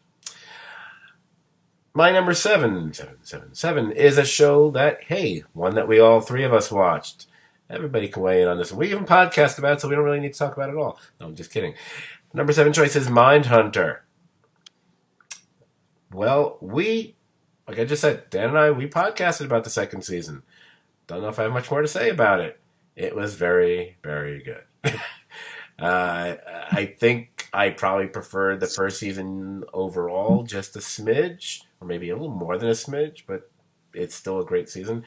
My number 777 is a show that, hey, one that we all three of us watched. Everybody can weigh in on this. We even podcast about it, so we don't really need to talk about it at all. No, I'm just kidding. Number 7 choice is Mindhunter. Well, like I just said, Dan and I, we podcasted about the second season. Don't know if I have much more to say about it. It was very, very good. I think I probably preferred the first season overall, just a smidge, or maybe a little more than a smidge, but it's still a great season.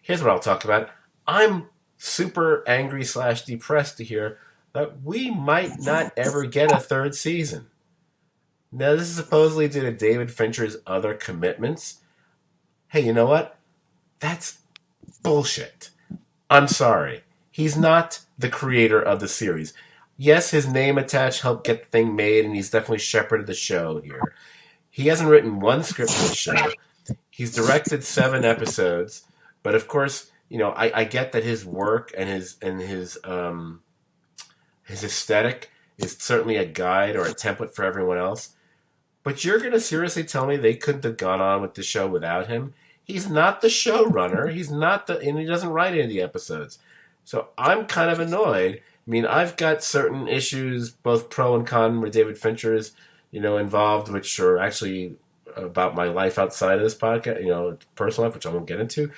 Here's what I'll talk about. I'm super angry / depressed to hear that we might not ever get a third season. Now, this is supposedly due to David Fincher's other commitments. Hey, you know what? That's bullshit. I'm sorry. He's not the creator of the series. Yes, his name attached helped get the thing made, and he's definitely shepherded the show here. He hasn't written one script for the show. He's directed 7 episodes, but of course, you know, I get that his work and his aesthetic is certainly a guide or a template for everyone else. But you're going to seriously tell me they couldn't have gone on with the show without him? He's not the showrunner. And he doesn't write any of the episodes. So I'm kind of annoyed. I mean, I've got certain issues, both pro and con, where David Fincher is, involved, which are actually about my life outside of this podcast, personal life, which I won't get into.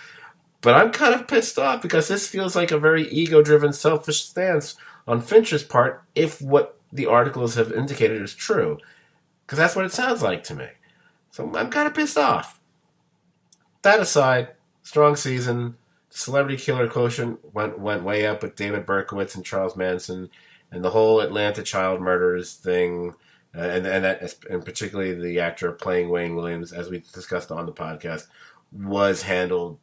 But I'm kind of pissed off because this feels like a very ego-driven, selfish stance on Fincher's part, if what the articles have indicated is true. Because that's what it sounds like to me. So I'm kind of pissed off. That aside, strong season. Celebrity killer quotient went way up with David Berkowitz and Charles Manson, and the whole Atlanta child murders thing, and particularly the actor playing Wayne Williams, as we discussed on the podcast, was handled,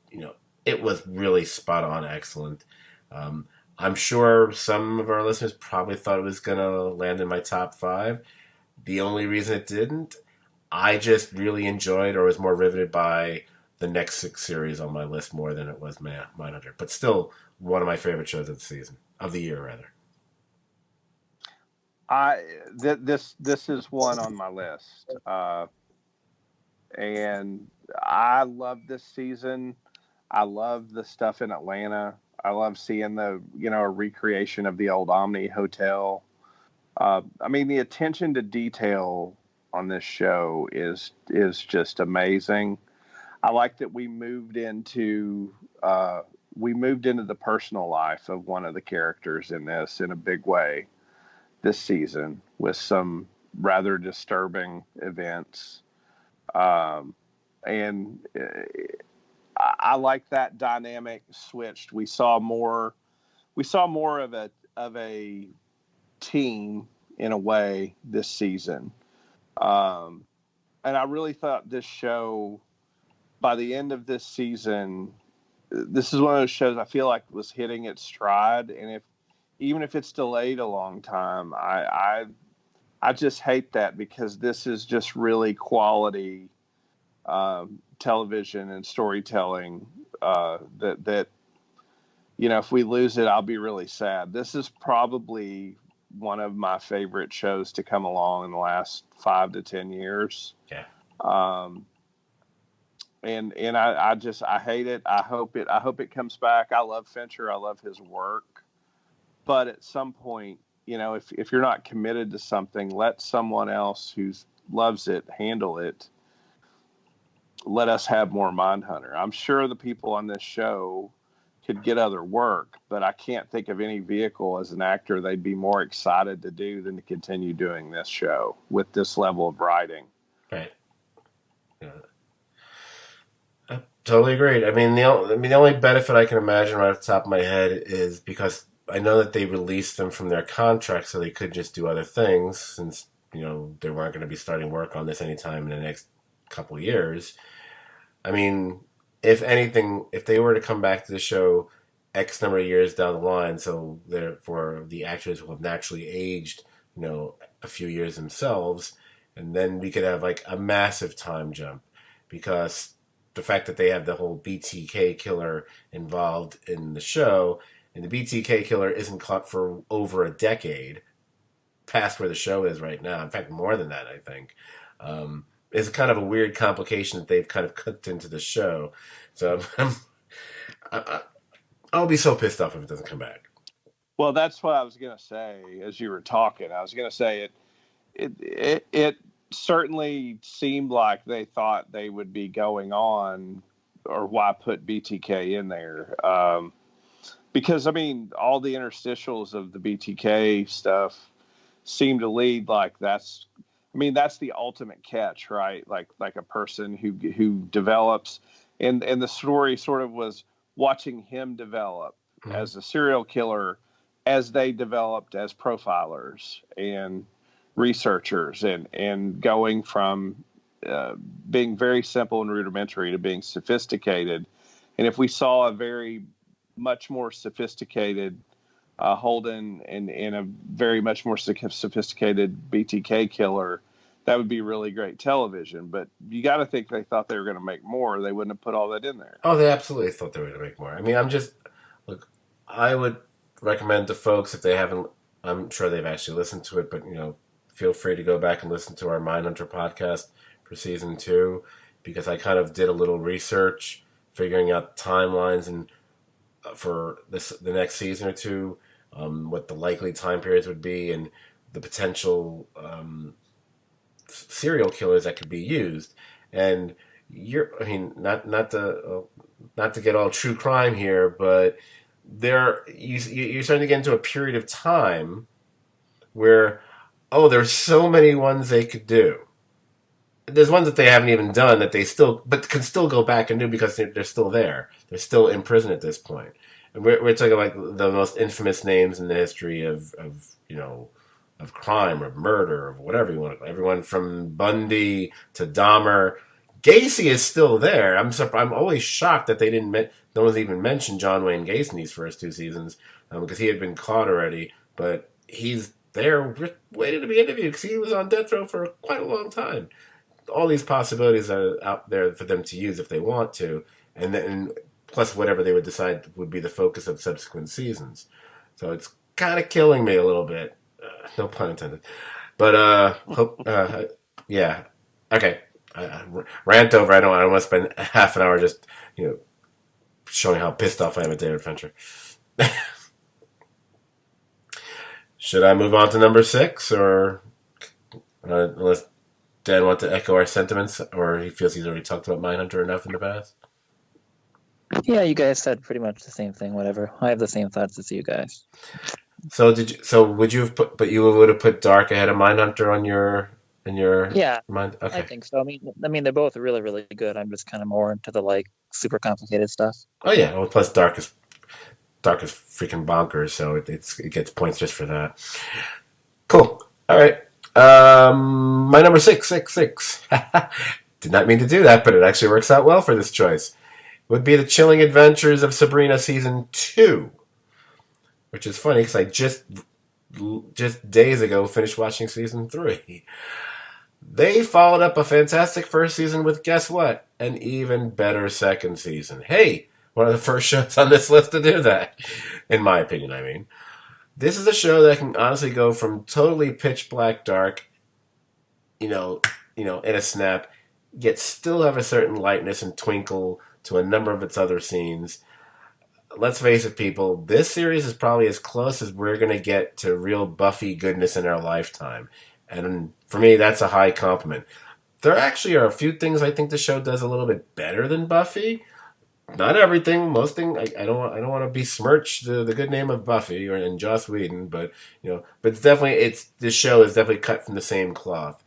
it was really spot on, excellent. I'm sure some of our listeners probably thought it was going to land in my top 5. The only reason it didn't, I just really enjoyed or was more riveted by the next 6 series on my list more than it was Mindhunter. But still, one of my favorite shows of the season, of the year, rather. This is one on my list, and I love this season. I love the stuff in Atlanta. I love seeing a recreation of the old Omni Hotel. I mean, the attention to detail on this show is just amazing. I like that we moved into the personal life of one of the characters in this in a big way this season with some rather disturbing events. And I like that dynamic switched. We saw more of a team in a way this season. And I really thought this show, by the end of this season, this is one of those shows I feel like was hitting its stride. And even if it's delayed a long time, I just hate that, because this is just really quality television and storytelling that if we lose it, I'll be really sad. This is probably one of my favorite shows to come along in the last 5 to 10 years. Yeah. And I hate it. I hope it comes back. I love Fincher. I love his work. But at some point, if you're not committed to something, let someone else who loves it handle it. Let us have more Mindhunter. I'm sure the people on this show could get other work, but I can't think of any vehicle as an actor they'd be more excited to do than to continue doing this show with this level of writing. Right. Yeah. I totally agreed. I mean, the only benefit I can imagine right off the top of my head is because I know that they released them from their contract so they could just do other things, since, they weren't going to be starting work on this anytime in the next couple of years. I mean, if anything, if they were to come back to the show X number of years down the line, so therefore the actors will have naturally aged, a few years themselves, and then we could have like a massive time jump, because the fact that they have the whole BTK killer involved in the show, and the BTK killer isn't caught for over a decade, past where the show is right now. In fact, more than that, I think. Is kind of a weird complication that they've kind of cooked into the show. So I'll be so pissed off if it doesn't come back. Well, that's what I was going to say as you were talking. I was going to say it certainly seemed like they thought they would be going on, or why put BTK in there? Because, I mean, all the interstitials of the BTK stuff seem to lead like that's the ultimate catch, right? Like a person who develops, and the story sort of was watching him develop as a serial killer, as they developed as profilers and researchers, and going from being very simple and rudimentary to being sophisticated. And if we saw a very much more sophisticated Holden and a very much more sophisticated BTK killer, that would be really great television. But you got to think they thought they were going to make more. They wouldn't have put all that in there. Oh, they absolutely thought they were going to make more. I mean, I would recommend to folks, if they haven't, I'm sure they've actually listened to it, but, feel free to go back and listen to our Mindhunter podcast for season 2, because I kind of did a little research, figuring out timelines and for the next season or two, what the likely time periods would be, and the potential serial killers that could be used. And not to get all true crime here, but you're starting to get into a period of time where, there's so many ones they could do. There's ones that they haven't even done that they but can still go back and do, because they're still there. They're still in prison at this point. And we're talking like the most infamous names in the history of crime, or murder, or whatever you want to call it. Everyone from Bundy to Dahmer, Gacy is still there. I'm always shocked that no one's even mentioned John Wayne Gacy in these first 2 seasons because he had been caught already. But he's there waiting to be interviewed because he was on death row for quite a long time. All these possibilities are out there for them to use if they want to, and then plus whatever they would decide would be the focus of subsequent seasons. So it's kind of killing me a little bit. No pun intended. But yeah, okay. Rant over. I don't want to spend half an hour just showing how pissed off I am at David Fincher. Should I move on to number 6, or unless Dan wants to echo our sentiments, or he feels he's already talked about Mindhunter enough in the past? Yeah, you guys said pretty much the same thing. Whatever. I have the same thoughts as you guys. So would you have put? But you would have put Dark ahead of Mindhunter in your mind? Okay. I think so. I mean, they're both really, really good. I'm just kind of more into the super complicated stuff. Oh yeah. Well, plus Dark is freaking bonkers, so it gets points just for that. Cool. All right. My number 6. Did not mean to do that, but it actually works out well for this choice. Would be The Chilling Adventures of Sabrina Season 2. Which is funny because I just days ago finished watching Season 3. They followed up a fantastic first season with, guess what? An even better second season. Hey, one of the first shows on this list to do that. In my opinion, I mean. This is a show that can honestly go from totally pitch black dark, in a snap, yet still have a certain lightness and twinkle to a number of its other scenes. Let's face it, people, this series is probably as close as we're going to get to real Buffy goodness in our lifetime. And for me, that's a high compliment. There actually are a few things I think the show does a little bit better than Buffy. Not everything, most things. I don't want to besmirch the good name of Buffy and Joss Whedon, but but this show is definitely cut from the same cloth.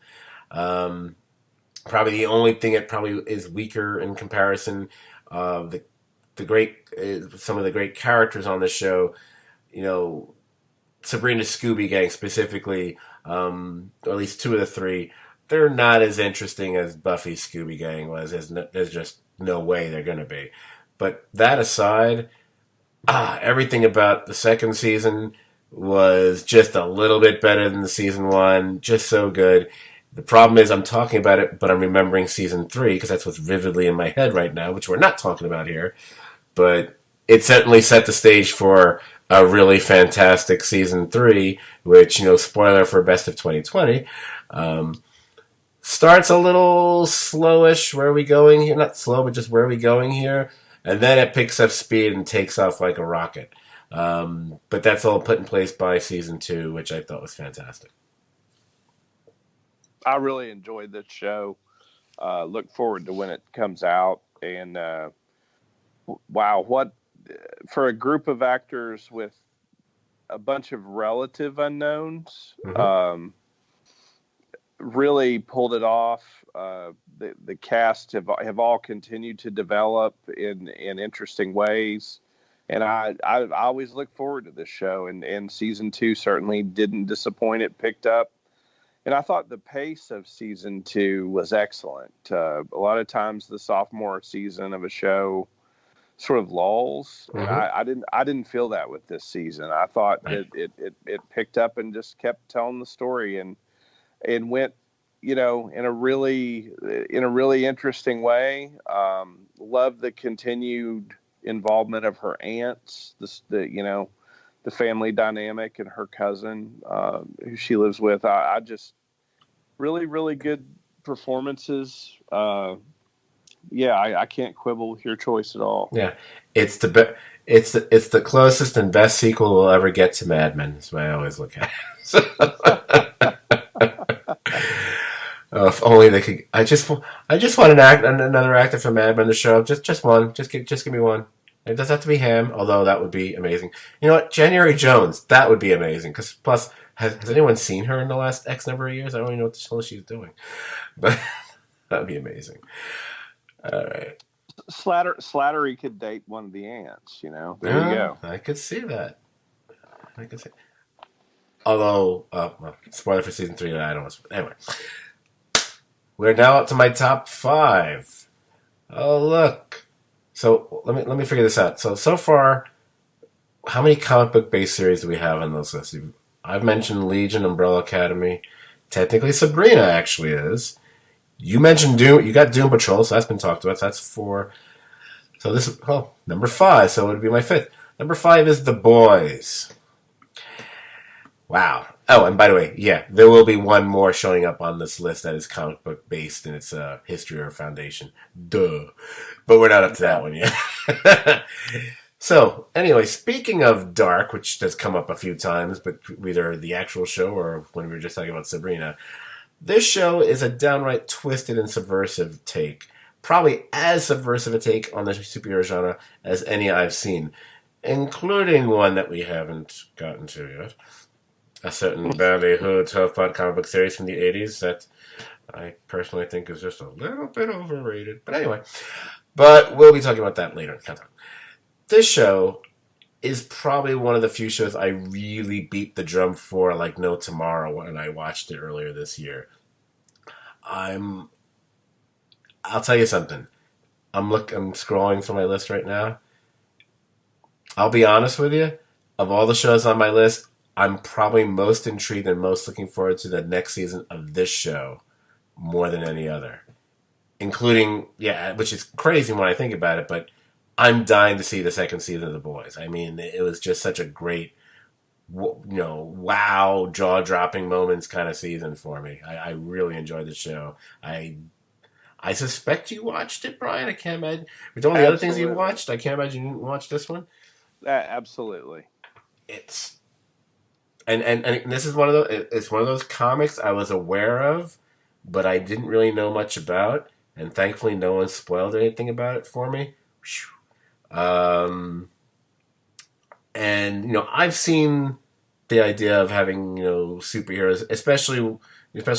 Probably the only thing it probably is weaker in comparison of some of the great characters on the show. Sabrina's Scooby Gang specifically, or at least 2 of the 3, they're not as interesting as Buffy's Scooby Gang was. There's just no way they're going to be. But that aside, everything about the second season was just a little bit better than the season 1. Just so good. The problem is I'm talking about it, but I'm remembering season 3 because that's what's vividly in my head right now, which we're not talking about here. But it certainly set the stage for a really fantastic season 3, which, spoiler for Best of 2020, starts a little slowish. Where are we going here? Not slow, but just where are we going here? And then it picks up speed and takes off like a rocket. But that's all put in place by season 2, which I thought was fantastic. I really enjoyed this show. Look forward to when it comes out. And wow, what for a group of actors with a bunch of relative unknowns, really pulled it off. The cast have all continued to develop in interesting ways. And I always look forward to this show, and season 2 certainly didn't disappoint. It picked up. And I thought the pace of season 2 was excellent. A lot of times the sophomore season of a show sort of lulls. And I didn't feel that with this season. I thought it picked up and just kept telling the story and went, in a really interesting way. Loved the continued involvement of her aunts, the family dynamic, and her cousin, who she lives with. I just really, really good performances. I can't quibble with your choice at all. Yeah, it's the closest and best sequel we'll ever get to Mad Men. That's the way I always look at it. If only they could. I just want another actor from Mad Men to show up. Just one. Just give me one. It doesn't have to be him, although that would be amazing. You know what? January Jones, that would be amazing. Because plus, has anyone seen her in the last X number of years? I don't even know what the hell she's doing. But that would be amazing. All right. Slattery could date one of the ants, There you go. I could see that. Although, spoiler for season 3, I don't want to. Anyway. we're now up to my top 5. Oh, look. So let me figure this out. So far, how many comic book based series do we have on those lists? I've mentioned Legion, Umbrella Academy. Technically, Sabrina actually is. You mentioned Doom. You got Doom Patrol, so that's been talked about. So that's 4. So this is number 5. So it would be my 5th. Number 5 is The Boys. Wow. Oh, and by the way, yeah, there will be one more showing up on this list that is comic book based in its history or foundation. Duh. But we're not up to that one yet. So, anyway, speaking of dark, which does come up a few times, but either the actual show or when we were just talking about Sabrina, this show is a downright twisted and subversive take. Probably as subversive a take on the superhero genre as any I've seen, including one that we haven't gotten to yet. A certain ballyhoo 12-part comic book series from the 80s that I personally think is just a little bit overrated. But anyway, we'll be talking about that later. This show is probably one of the few shows I really beat the drum for like no tomorrow when I watched it earlier this year. I'll tell you something. I'm scrolling through my list right now. I'll be honest with you. Of all the shows on my list, I'm probably most intrigued and most looking forward to the next season of this show more than any other. Including, which is crazy when I think about it, but I'm dying to see the second season of The Boys. I mean, it was just such a great, wow, jaw-dropping moments kind of season for me. I really enjoyed the show. I suspect you watched it, Brian. I can't imagine. With all the other things you watched, I can't imagine you didn't watch this one. Absolutely. It's and this is one of those comics I was aware of, but I didn't really know much about, and thankfully no one spoiled anything about it for me. And I've seen the idea of having superheroes, especially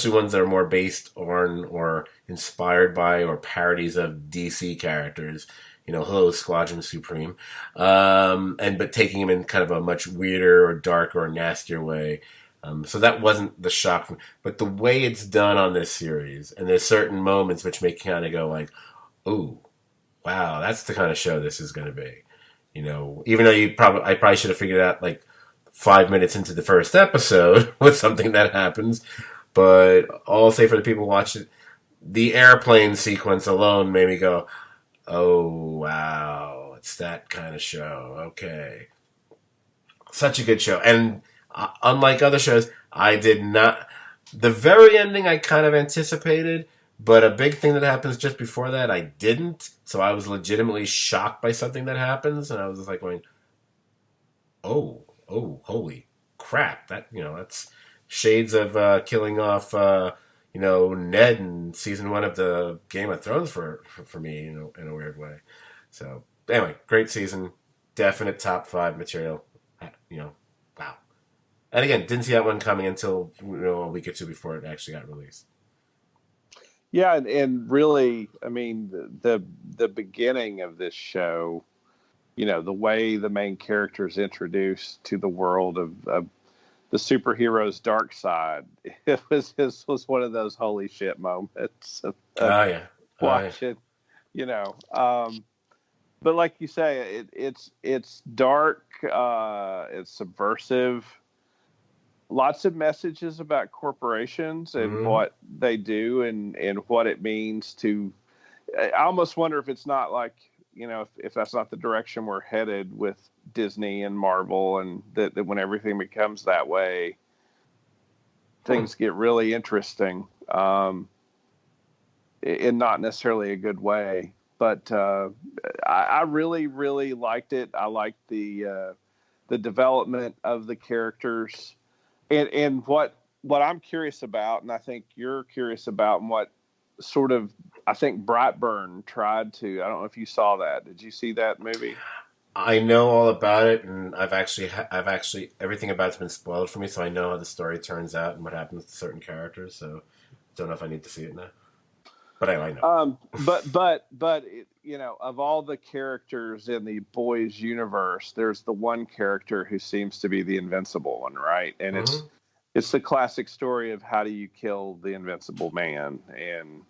ones that are more based on or inspired by or parodies of DC characters. Hello, Squadron Supreme, but taking them in kind of a much weirder or darker or nastier way. So that wasn't the shock, but the way it's done on this series, and there's certain moments which make you kind of go like, "Ooh, wow, that's the kind of show this is going to be." Even though I probably should have figured out like 5 minutes into the first episode with something that happens, but I'll say for the people watching it, the airplane sequence alone made me go, "Oh, wow, it's that kind of show. Okay." Such a good show. And unlike other shows, I did not... The very ending I kind of anticipated, but a big thing that happens just before that, I didn't. So I was legitimately shocked by something that happens, and I was just like going, oh, holy crap. That's shades of killing off... Ned in season 1 of the Game of Thrones for me, in a weird way. So anyway, great season, definite top 5 material. Wow. And again, didn't see that one coming until a week or two before it actually got released. Yeah, and really, I mean, the beginning of this show, the way the main character is introduced to the world of the superhero's dark side, it was one of those holy shit moments of watching, but like you say, it's dark, it's subversive, lots of messages about corporations and what they do and what it means to. I almost wonder if it's not like, if that's not the direction we're headed with Disney and Marvel, and that when everything becomes that way, things get really interesting, in not necessarily a good way. But I really, really liked it. I liked the development of the characters, and what I'm curious about, and I think you're curious about, and what sort of I think Brightburn tried to. I don't know if you saw that. Did you see that movie? I know all about it, and I've actually everything about it's been spoiled for me, so I know how the story turns out and what happens to certain characters. So, don't know if I need to see it now. But I know. But of all the characters in the Boys universe, there's the one character who seems to be the invincible one, right? And it's the classic story of how do you kill the Invincible Man, and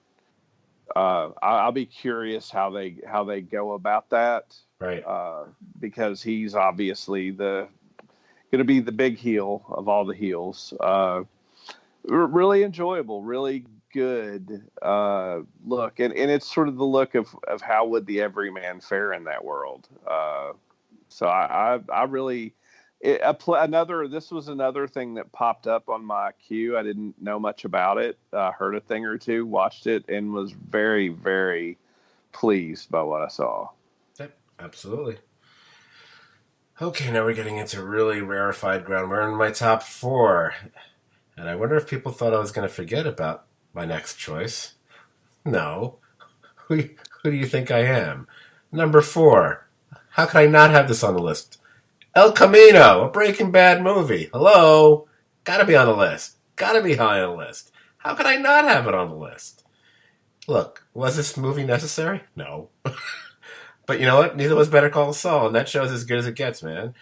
I'll be curious how they go about that, Right. because he's obviously going to be the big heel of all the heels. Really enjoyable, really good look, and it's sort of the look of how would the everyman fare in that world. So I really this was another thing that popped up on my queue. I didn't know much about it, heard a thing or two, watched it, and was very, very pleased by what I saw. Yep, absolutely. Okay, now we're getting into really rarefied ground. We're in my top 4. And I wonder if people thought I was going to forget about my next choice. No. Who do you think I am? Number 4. How could I not have this on the list? El Camino, a Breaking Bad movie. Hello? Gotta be on the list. Gotta be high on the list. How could I not have it on the list? Look, was this movie necessary? No. But you know what? Neither was Better Call Saul, and that show's as good as it gets, man.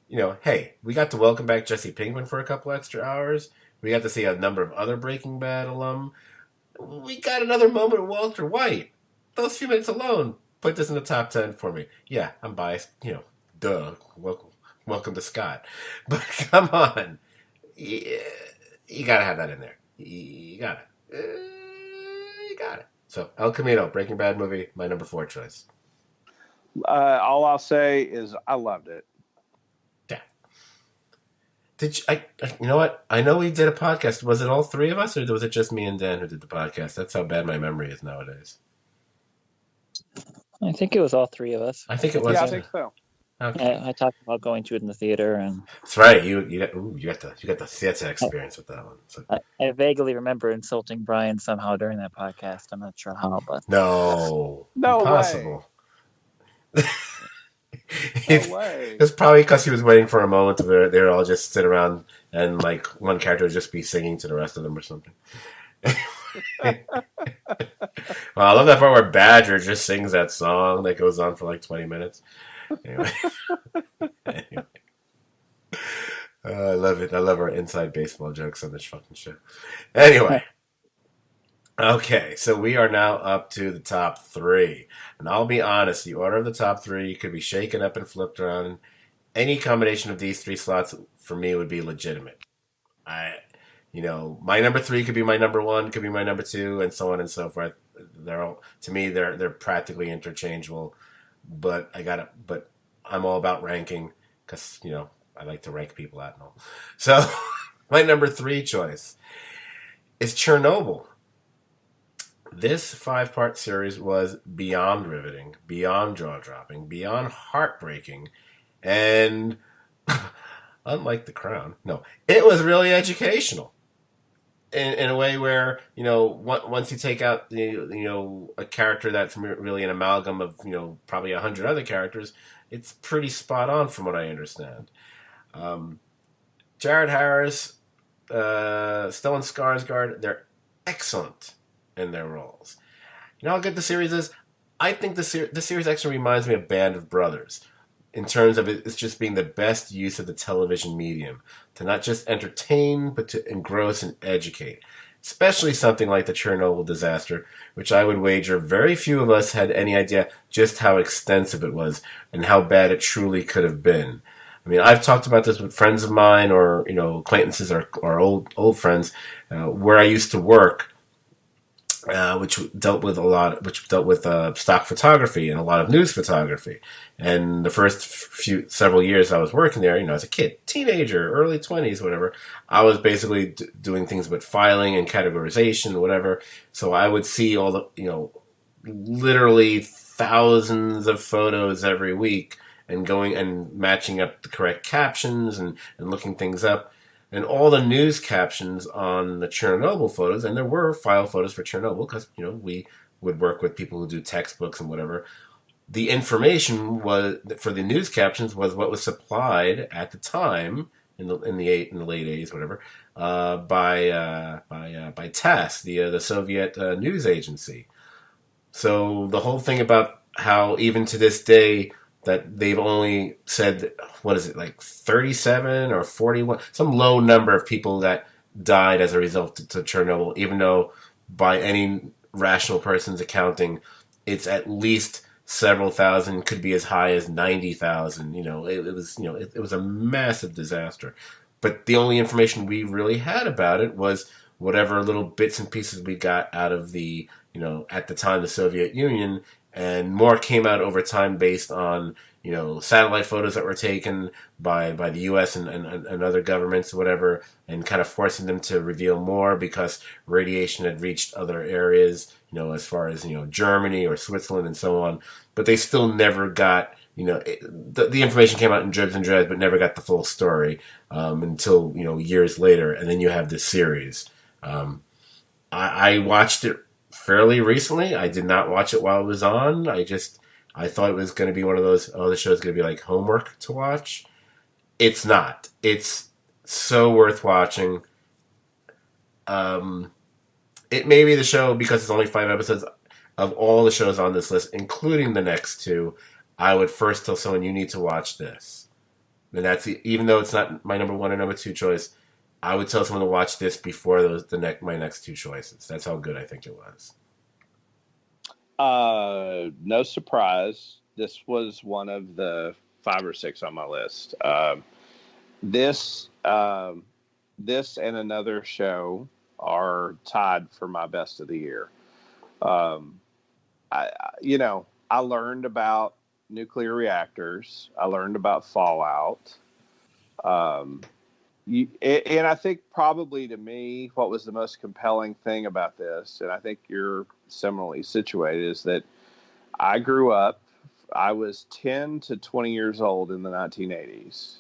You know, hey, we got to welcome back Jesse Pinkman for a couple extra hours. We got to see a number of other Breaking Bad alum. We got another moment with Walter White. Those few minutes alone put this in the top 10 for me. Yeah, I'm biased. You know, duh. Welcome to Scott. But come on. You got to have that in there. You got it. You got it. So, El Camino, Breaking Bad movie, my number 4 choice. All I'll say is I loved it. Yeah. You know what? I know we did a podcast. Was it all 3 of us, or was it just me and Dan who did the podcast? That's how bad my memory is nowadays. I think it was all 3 of us. I think it was. Yeah, I think so. Okay. I talked about going to it in the theater, and that's right. You got the theater experience with that one. So. I vaguely remember insulting Brian somehow during that podcast. I'm not sure how, but no impossible. Way. No way. It's probably because he was waiting for a moment where they'd all just sit around and like one character would just be singing to the rest of them or something. Well, I love that part where Badger just sings that song that goes on for like 20 minutes. Anyway. I love it. I love our inside baseball jokes on this fucking show. Anyway. Okay, so we are now up to the top 3. And I'll be honest, the order of the top 3 could be shaken up and flipped around. Any combination of these 3 slots for me would be legitimate. My number 3 could be my number 1, could be my number 2, and so on and so forth. They're practically interchangeable. But I'm all about ranking because, I like to rank people out and all. So my number 3 choice is Chernobyl. This 5-part series was beyond riveting, beyond jaw-dropping, beyond heartbreaking, and unlike The Crown, it was really educational. In a way where, once you take out a character that's really an amalgam of, probably 100 other characters, it's pretty spot on from what I understand. Jared Harris, Stellan Skarsgård, they're excellent in their roles. You know how good the series is? I think the series actually reminds me of Band of Brothers in terms of it's just being the best use of the television medium to not just entertain, but to engross and educate. Especially something like the Chernobyl disaster, which I would wager very few of us had any idea just how extensive it was and how bad it truly could have been. I mean, I've talked about this with friends of mine or, acquaintances or old friends where I used to work. Which dealt with stock photography and a lot of news photography. And the first several years I was working there, as a kid, teenager, early 20s, whatever, I was basically doing things with filing and categorization, whatever. So I would see all the, literally thousands of photos every week and going and matching up the correct captions and looking things up. And all the news captions on the Chernobyl photos, and there were file photos for Chernobyl because, we would work with people who do textbooks and whatever. The information was for the news captions was what was supplied at the time in the late 80s, whatever, by TASS, the Soviet news agency. So the whole thing about how even to this day that they've only said, what is it, like 37 or 41, some low number of people that died as a result to Chernobyl, even though by any rational person's accounting, it's at least several thousand, could be as high as 90,000. It was a massive disaster. But the only information we really had about it was whatever little bits and pieces we got out of the, at the time, the Soviet Union, and more came out over time based on, satellite photos that were taken by the U.S. and other governments or whatever, and kind of forcing them to reveal more because radiation had reached other areas, as far as, Germany or Switzerland and so on. But they still never got, the information came out in dribs and drabs, but never got the full story until, years later. And then you have this series. I watched it fairly recently. I did not watch it while it was on. I thought it was going to be one of those, the show's going to be like homework to watch. It's not. It's so worth watching. It may be the show, because it's only 5 episodes, of all the shows on this list, including the next 2, I would first tell someone, you need to watch this. And that's, even though it's not my number 1 or number 2 choice, I would tell someone to watch this before my next 2 choices. That's how good I think it was. No surprise. This was one of the 5 or 6 on my list. This and another show are tied for my best of the year. I learned about nuclear reactors. I learned about fallout. And I think probably to me, what was the most compelling thing about this, and I think you're similarly situated, is that I grew up, I was 10 to 20 years old in the 1980s.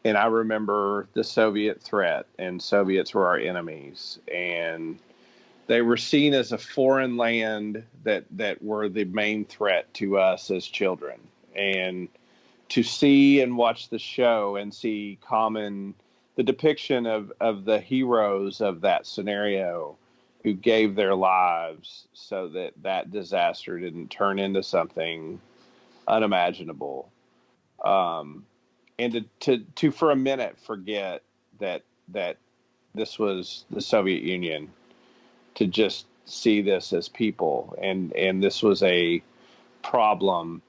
And I remember the Soviet threat, and Soviets were our enemies. And they were seen as a foreign land that were the main threat to us as children. And to see and watch the show and see the depiction of the heroes of that scenario who gave their lives so that disaster didn't turn into something unimaginable. And to for a minute forget that this was the Soviet Union, to just see this as people, and this was a problem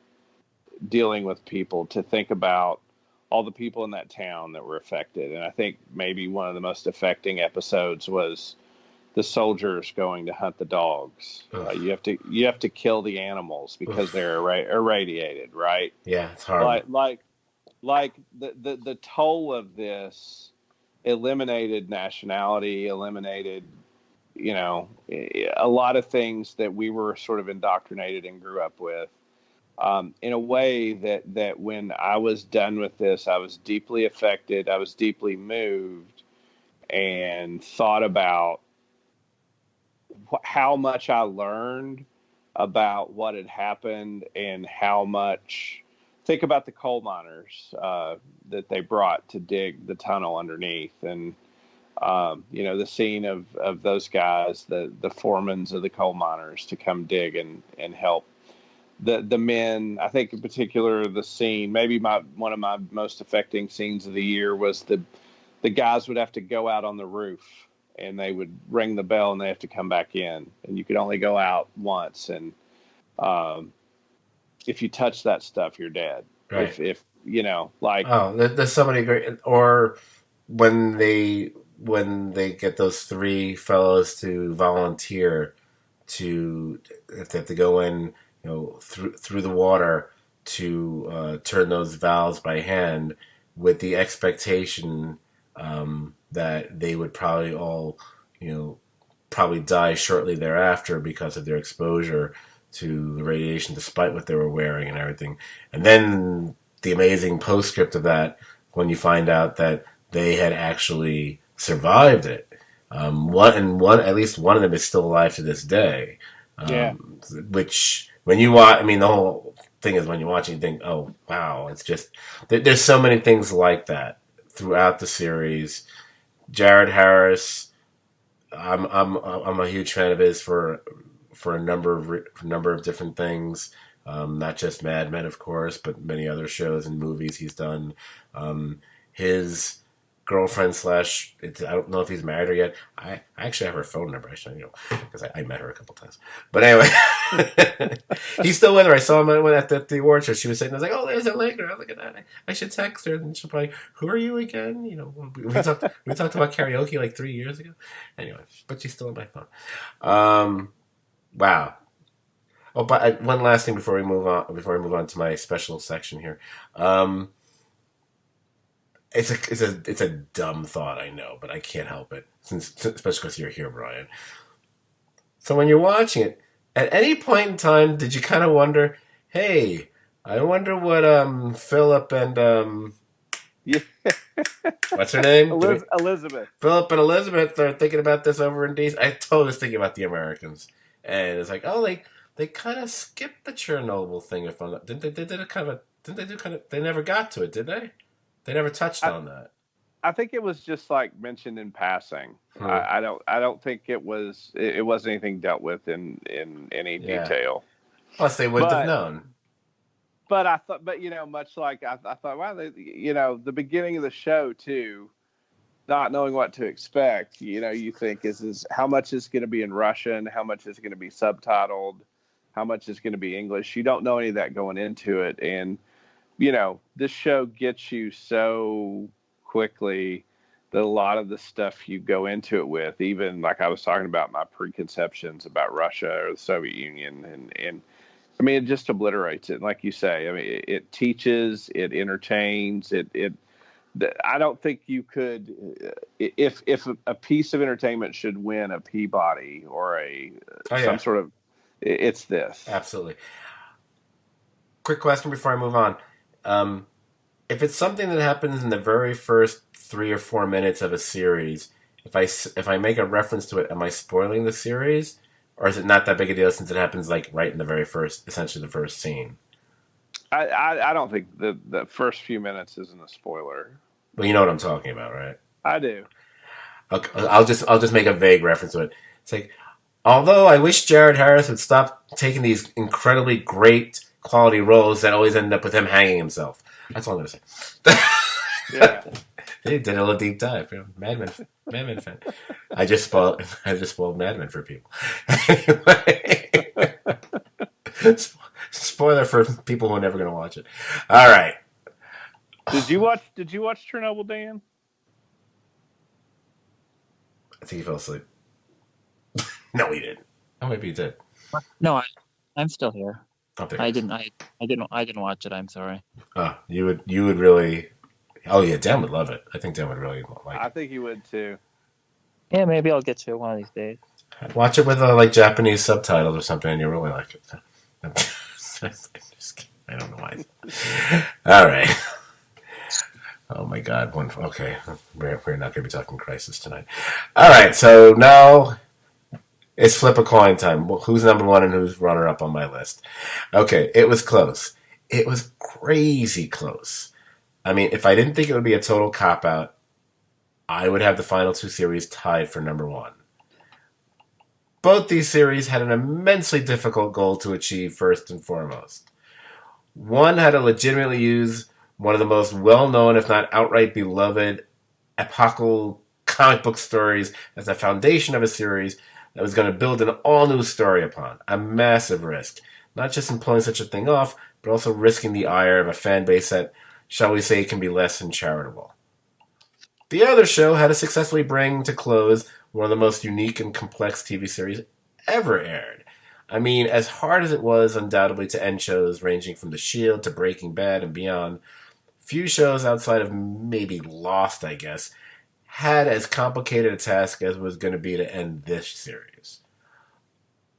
dealing with people, to think about all the people in that town that were affected. And I think maybe one of the most affecting episodes was the soldiers going to hunt the dogs. You have to kill the animals because they're irradiated, right? Yeah, it's hard. Like the toll of this eliminated nationality, eliminated, a lot of things that we were sort of indoctrinated and grew up with, in a way that when I was done with this, I was deeply affected. I was deeply moved, and thought about how much I learned about what had happened, and how much. Think about the coal miners that they brought to dig the tunnel underneath, and the scene of those guys, the foremans of the coal miners, to come dig and help the men. I think in particular the scene, maybe one of my most affecting scenes of the year, was the guys would have to go out on the roof, and they would ring the bell, and they have to come back in, and you could only go out once, and if you touch that stuff, you're dead. Right. If there's so many great. Or when they get those 3 fellows to volunteer if they have to go in, through the water to turn those valves by hand, with the expectation that they would probably all die shortly thereafter because of their exposure to the radiation, despite what they were wearing and everything. And then the amazing postscript of that, when you find out that they had actually survived it. At least one of them is still alive to this day. Which, when you watch, the whole thing is, when you watch it, you think, oh wow, it's just there's so many things like that throughout the series. Jared Harris, I'm a huge fan of his for a number of different things. Not just Mad Men, of course, but many other shows and movies he's done. His girlfriend slash, I don't know if he's married her yet. I actually have her phone number, because I met her a couple times. But anyway, he's still with her. I saw him at the award show. She was sitting, I was like, oh, there's a link. Look at that. I should text her. And she'll probably, who are you again? We talked about karaoke like 3 years ago. Anyway, but she's still on my phone. Wow. Oh, but one last thing before we move on to my special section here. It's a dumb thought, I know, but I can't help it, especially because you're here, Brian. So when you're watching it, at any point in time, did you kind of wonder, hey, I wonder what Philip and Yeah. what's her name? Elizabeth. Philip and Elizabeth are thinking about this over in DC. I totally was thinking about the Americans, and it's like, oh, they kind of skipped the Chernobyl thing. If I'm not, they never got to it, did they? They never touched on that. I think it was just like mentioned in passing. I don't think it wasn't anything dealt with in any detail. Plus, they wouldn't have known. But I thought, much like I thought, wow, the beginning of the show too, not knowing what to expect. You think is how much is going to be in Russian, how much is going to be subtitled, how much is going to be English. You don't know any of that going into it, and this show gets you so quickly that a lot of the stuff you go into it with, even like I was talking about my preconceptions about Russia or the Soviet Union, and I mean, it just obliterates it. Like you say, I mean, it teaches, it entertains, I don't think you could, if a piece of entertainment should win a Peabody or some sort of, it's this. Absolutely. Quick question before I move on. If it's something that happens in the very first 3 or 4 minutes of a series, if I make a reference to it, am I spoiling the series, or is it not that big a deal since it happens like right in the very first, essentially the first scene? I don't think the first few minutes isn't a spoiler. Well, you know what I'm talking about, right? I do. Okay, I'll just make a vague reference to it. It's like, although I wish Jared Harris would stop taking these incredibly great quality roles that always end up with him hanging himself. That's all I'm going to say. Yeah. They did a little deep dive. Mad Men fan. I just spoiled Mad Men for people. Anyway. Spoiler for people who are never going to watch it. All right. Did you watch Chernobyl, Dan? I think he fell asleep. No, he didn't. Oh, maybe he did. No, I'm still here. Okay. I didn't watch it. I'm sorry. Oh, you would really. Oh yeah, Dan would love it. I think Dan would really like it. I think he would too. Yeah, maybe I'll get to it one of these days. Watch it with like Japanese subtitles or something, and you'll really like it. I don't know why. All right. Oh my God. Okay, we're not going to be talking Crisis tonight. All right, so now it's flip a coin time. Who's number one and who's runner up on my list? Okay, it was close. It was crazy close. I mean, if I didn't think it would be a total cop-out, I would have the final two series tied for number one. Both these series had an immensely difficult goal to achieve first and foremost. One had to legitimately use one of the most well-known, if not outright beloved, epochal comic book stories as the foundation of a series that was going to build an all-new story upon. A massive risk. Not just in pulling such a thing off, but also risking the ire of a fan base that, shall we say, can be less than charitable. The other show had to successfully bring to close one of the most unique and complex TV series ever aired. I mean, as hard as it was undoubtedly to end shows ranging from The Shield to Breaking Bad and beyond, few shows outside of maybe Lost, I guess, had as complicated a task as it was going to be to end this series.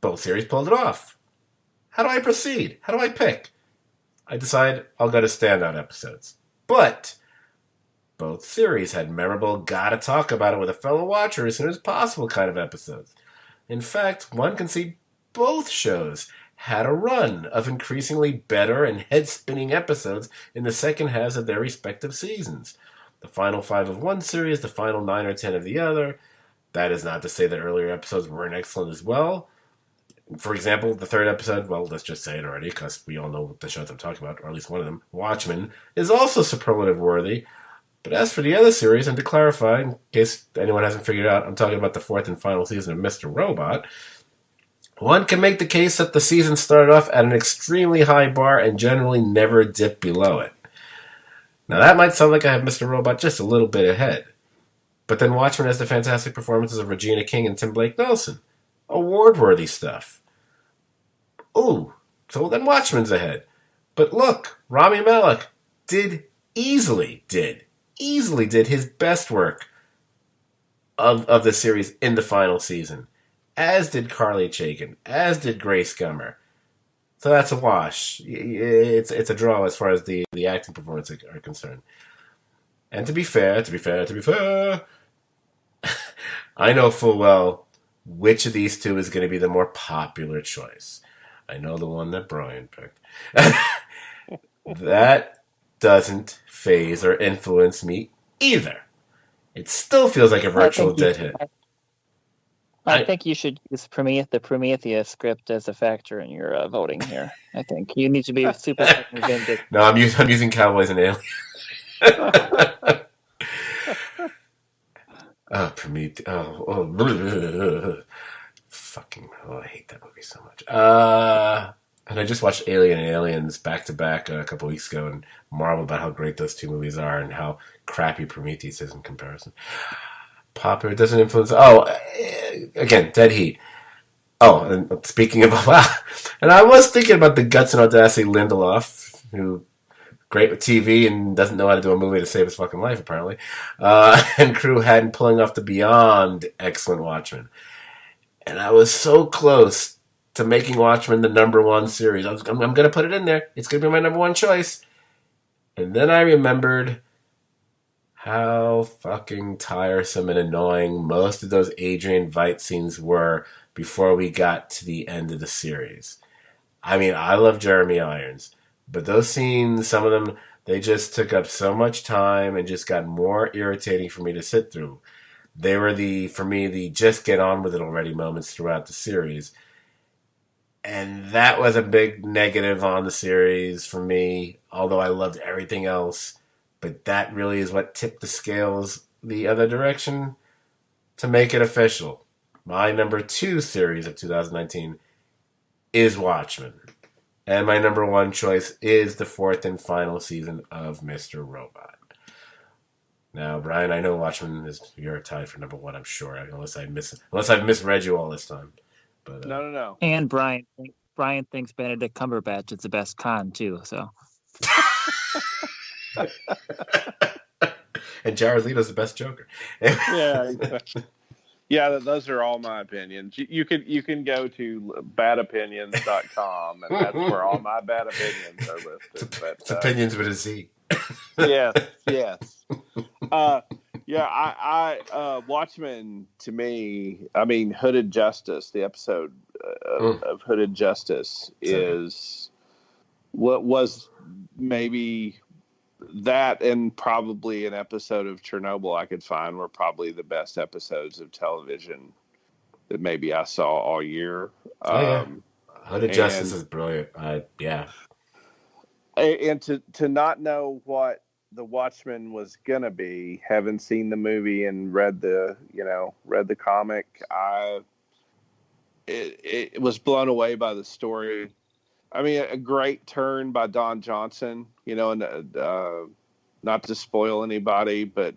Both series pulled it off. How do I proceed? How do I pick? I decide I'll go to standout episodes. But both series had memorable, gotta talk about it with a fellow watcher as soon as possible kind of episodes. In fact, one can see both shows had a run of increasingly better and head-spinning episodes in the second halves of their respective seasons. The final 5 of one series, the final 9 or 10 of the other. That is not to say that earlier episodes weren't excellent as well. For example, the third episode, well, let's just say it already because we all know the shows I'm talking about, or at least one of them, Watchmen, is also superlative worthy. But as for the other series, and to clarify, in case anyone hasn't figured out, I'm talking about the fourth and final season of Mr. Robot. One can make the case that the season started off at an extremely high bar and generally never dipped below it. Now that might sound like I have Mr. Robot just a little bit ahead. But then Watchmen has the fantastic performances of Regina King and Tim Blake Nelson. Award-worthy stuff. Ooh, so then Watchmen's ahead. But look, Rami Malek easily did his best work of the series in the final season. As did Carly Chaikin. As did Grace Gummer. So that's a wash. It's a draw as far as the acting performances are concerned. And to be fair, I know full well which of these two is going to be the more popular choice. I know the one that Brian picked. That doesn't phase or influence me either. It still feels like a virtual dead hit. I think you should use the Prometheus script as a factor in your voting here. I think you need to be super vindictive. No, I'm using Cowboys and Aliens. Prometheus. I hate that movie so much. And I just watched Alien and Aliens back to back a couple weeks ago and marveled about how great those two movies are and how crappy Prometheus is in comparison. Popular doesn't influence. Again, Dead Heat. Oh, and speaking of and I was thinking about the guts and audacity of Lindelof, who great with TV and doesn't know how to do a movie to save his fucking life, apparently. And crew had in pulling off the beyond excellent Watchmen. And I was so close to making Watchmen the number one series. I'm going to put it in there. It's going to be my number one choice. And then I remembered how fucking tiresome and annoying most of those Adrian Veidt scenes were before we got to the end of the series. I mean, I love Jeremy Irons, but those scenes, some of them, they just took up so much time and just got more irritating for me to sit through. They were for me, the just get on with it already moments throughout the series. And that was a big negative on the series for me, although I loved everything else. But that really is what tipped the scales the other direction to make it official. My number 2 series of 2019 is Watchmen. And my number 1 choice is the fourth and final season of Mr. Robot. Now, Brian, I know Watchmen you're tied for number 1, I'm sure, unless I've misread you all this time. But No. And Brian thinks Benedict Cumberbatch is the best Khan too. So. And Jared Leto's the best Joker. Yeah, exactly. Yeah, those are all my opinions. You can go to badopinions.com and that's where all my bad opinions are listed. It's opinions with a Z. Yes. I Watchmen, to me, I mean, Hooded Justice, the episode of Hooded Justice is what was maybe that, and probably an episode of Chernobyl I could find were probably the best episodes of television that maybe I saw all year. Hooded Justice is brilliant. Yeah. And to not know what the Watchmen was gonna be, having seen the movie and read the comic, it was blown away by the story. I mean, a great turn by Don Johnson, and not to spoil anybody, but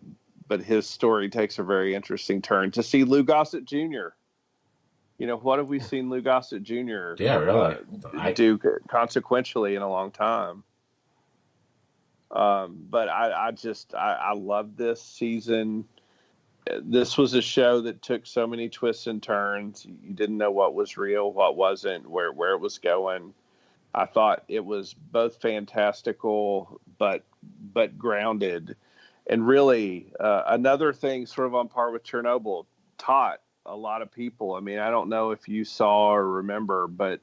his story takes a very interesting turn. To see Lou Gossett Jr., what have we seen Lou Gossett Jr. Do consequentially in a long time? But I love this season. This was a show that took so many twists and turns. You didn't know what was real, what wasn't, where it was going. I thought it was both fantastical, but grounded. And really, another thing sort of on par with Chernobyl, taught a lot of people. I mean, I don't know if you saw or remember, but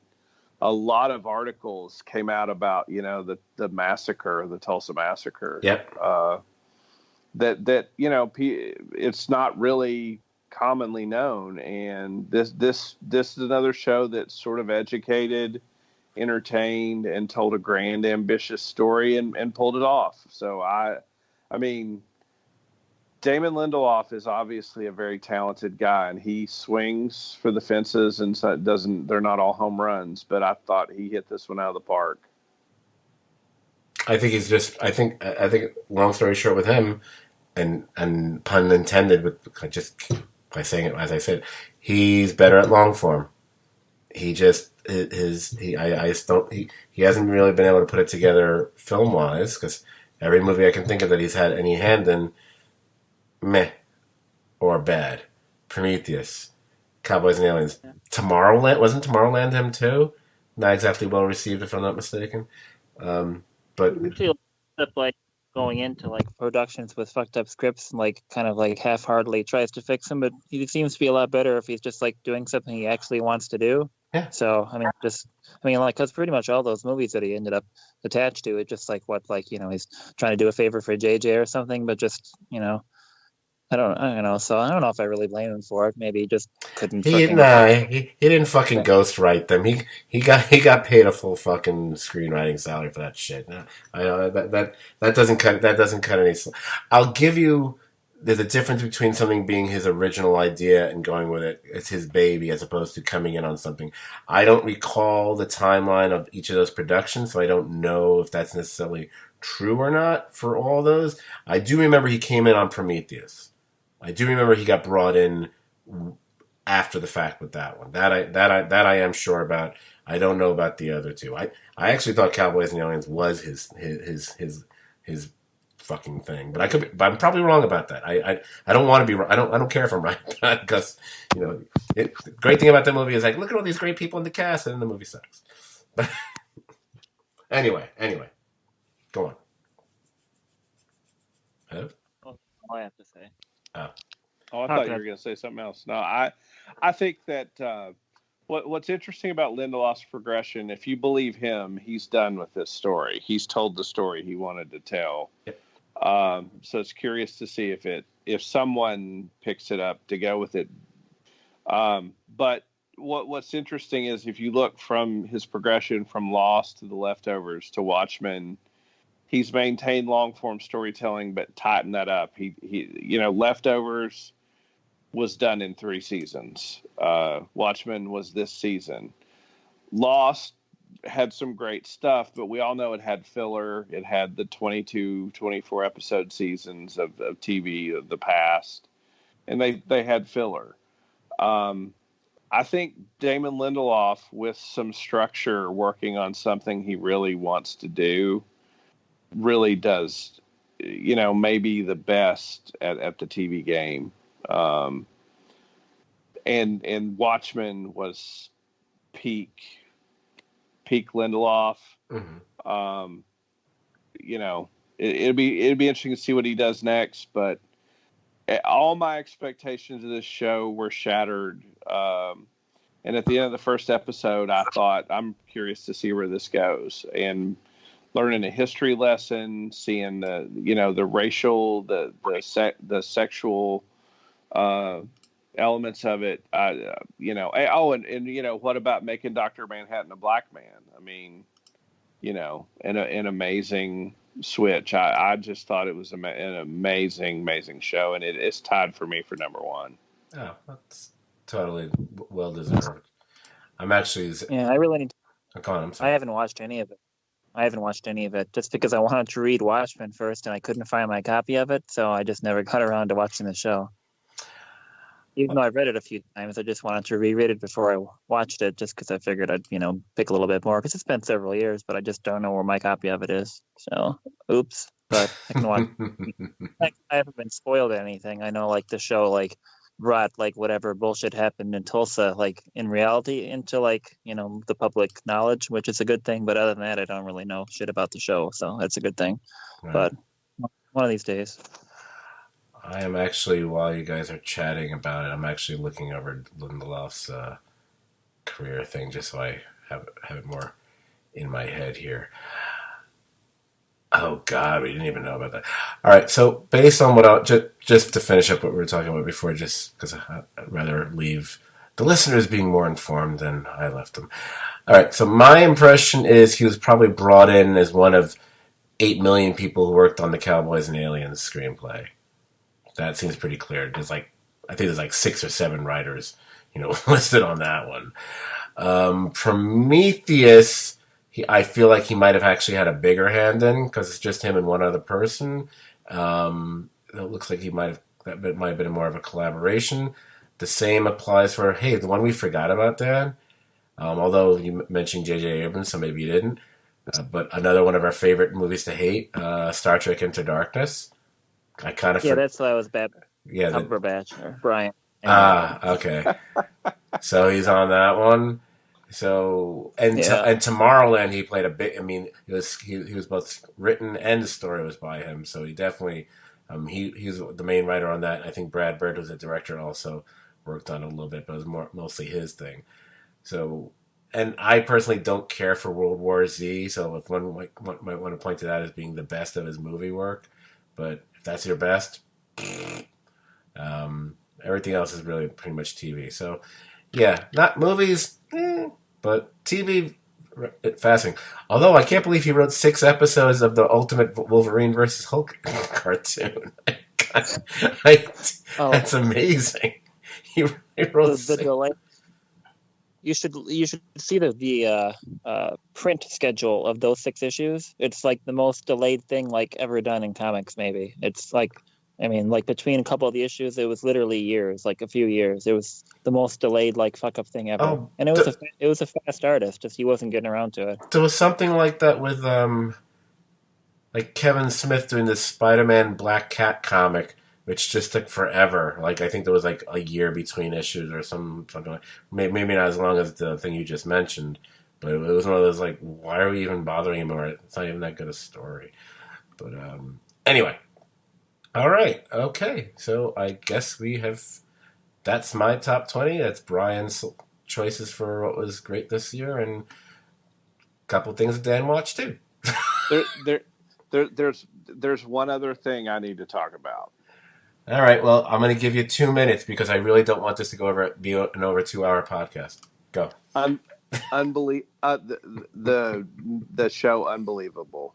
a lot of articles came out about, the massacre, the Tulsa massacre. Yep. That it's not really commonly known. And this is another show that sort of educated, entertained, and told a grand, ambitious story and pulled it off. So I mean, Damon Lindelof is obviously a very talented guy, and he swings for the fences, and so they're not all home runs, but I thought he hit this one out of the park. I think he's just. I think. Long story short, with him, and pun intended, with just by saying it as I said, he's better at long form. He just I just don't he hasn't really been able to put it together film wise, because every movie I can think of that he's had any hand in, meh or bad. Prometheus, Cowboys and Aliens, Tomorrowland, wasn't Tomorrowland him too? Not exactly well received, if I'm not mistaken. But Usually, up like going into like productions with fucked up scripts, and like kind of like half-heartedly tries to fix them, but he seems to be a lot better if he's just like doing something he actually wants to do. Yeah. So like, because pretty much all those movies that he ended up attached to, it just like he's trying to do a favor for JJ or something, but just I don't know. So I don't know if I really blame him for it. Maybe he just couldn't. he didn't fucking ghostwrite them. He got paid a full fucking screenwriting salary for that shit. I know that doesn't cut any. I'll give you. There's a difference between something being his original idea and going with it. It's his baby, as opposed to coming in on something. I don't recall the timeline of each of those productions, so I don't know if that's necessarily true or not for all those. I do remember he came in on Prometheus. I do remember he got brought in after the fact with that one. That I am sure about. I don't know about the other two. I actually thought Cowboys and Aliens was his fucking thing, but I'm probably wrong about that. I don't want to be. I don't care if I'm right, because the great thing about that movie is like, look at all these great people in the cast, and then the movie sucks. But anyway, go on. Hello? All I have to say. Oh, I thought you were going to say something else. No, I think that what's interesting about Lindelof's progression, if you believe him, he's done with this story. He's told the story he wanted to tell. Yep. So it's curious to see if someone picks it up to go with it. But what's interesting is if you look from his progression from Lost to The Leftovers to Watchmen, he's maintained long form storytelling, but tightened that up. He Leftovers was done in 3 seasons. Watchmen was this season. Lost had some great stuff, but we all know it had filler. It had the 22, 24 episode seasons of TV of the past, and they had filler. I think Damon Lindelof, with some structure, working on something he really wants to do, really does, maybe the best at the TV game. And Watchmen was peak Lindelof. Mm-hmm. It'd be interesting to see what he does next, but all my expectations of this show were shattered. And at the end of the first episode, I thought, I'm curious to see where this goes, and learning a history lesson, seeing the racial, the sexual elements of it. And what about making Dr. Manhattan a black man? I mean, an amazing switch. I just thought it was an amazing show, and it's tied for me for number 1. Oh, that's totally well deserved. I'm actually. Yeah, I really need to. Come on, I'm sorry. I haven't watched any of it just because I wanted to read Watchmen first, and I couldn't find my copy of it, so I just never got around to watching the show. Even though I read it a few times, I just wanted to reread it before I watched it, just because I figured I'd, pick a little bit more, because it's been several years, but I just don't know where my copy of it is. So, oops. But I can watch. I haven't been spoiled or anything. I know, like, the show, like, brought, like, whatever bullshit happened in Tulsa, like, in reality into, like, the public knowledge, which is a good thing. But other than that, I don't really know shit about the show, so that's a good thing. Right. But one of these days. I am actually, while you guys are chatting about it, I'm actually looking over Lindelof's career thing, just so I have it more in my head here. Oh God, we didn't even know about that. All right, so based on what just just to finish up what we were talking about before, just because I'd rather leave the listeners being more informed than I left them. All right, so my impression is he was probably brought in as one of 8 million people who worked on the Cowboys and Aliens screenplay. That seems pretty clear. I think there's like 6 or 7 writers, listed on that one. Prometheus, I feel like he might have actually had a bigger hand in because it's just him and one other person. It looks like that might have been more of a collaboration. The same applies for, hey, the one we forgot about, Dan. Although you mentioned J.J. Abrams, so maybe you didn't. But another one of our favorite movies to hate, Star Trek Into Darkness. I kind of that's why I was bad. Yeah, Cumberbatch or Brian. Okay. So he's on that one. So and Tomorrowland, he played a big. I mean, he was both written and the story was by him. So he definitely he's the main writer on that. I think Brad Bird was a director, also worked on it a little bit, but it was mostly his thing. So, and I personally don't care for World War Z. So if one might want to point to that as being the best of his movie work, but if that's your best. Everything else is really pretty much TV. So, yeah, not movies, but TV, fascinating. Although I can't believe he wrote 6 episodes of the Ultimate Wolverine versus Hulk cartoon. That's amazing. He wrote the delay. You should see the print schedule of those 6 issues. It's like the most delayed thing like ever done in comics. Maybe it's like. I mean, like between a couple of the issues, it was literally years, like a few years. It was the most delayed, like fuck up thing ever. Oh, and it was a fast artist, just he wasn't getting around to it. There was something like that with like Kevin Smith doing this Spider-Man Black Cat comic, which just took forever. Like I think there was like a year between issues or something like. Maybe not as long as the thing you just mentioned, but it was one of those like, why are we even bothering him? Or it's not even that good a story. But anyway. All right. Okay. So I guess that's my top 20. That's Brian's choices for what was great this year, and a couple things that Dan watched too. There's one other thing I need to talk about. All right. Well, I'm going to give you 2 minutes because I really don't want this to be an over 2-hour podcast. Go. The show Unbelievable.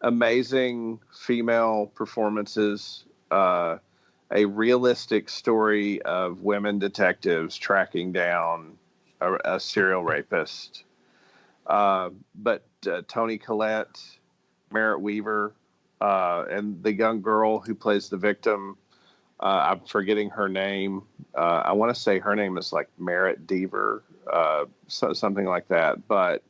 Amazing female performances, a realistic story of women detectives tracking down a serial rapist. But Toni Collette, Merritt Weaver, and the young girl who plays the victim, I'm forgetting her name. I want to say her name is like Merritt Deaver, something like that. But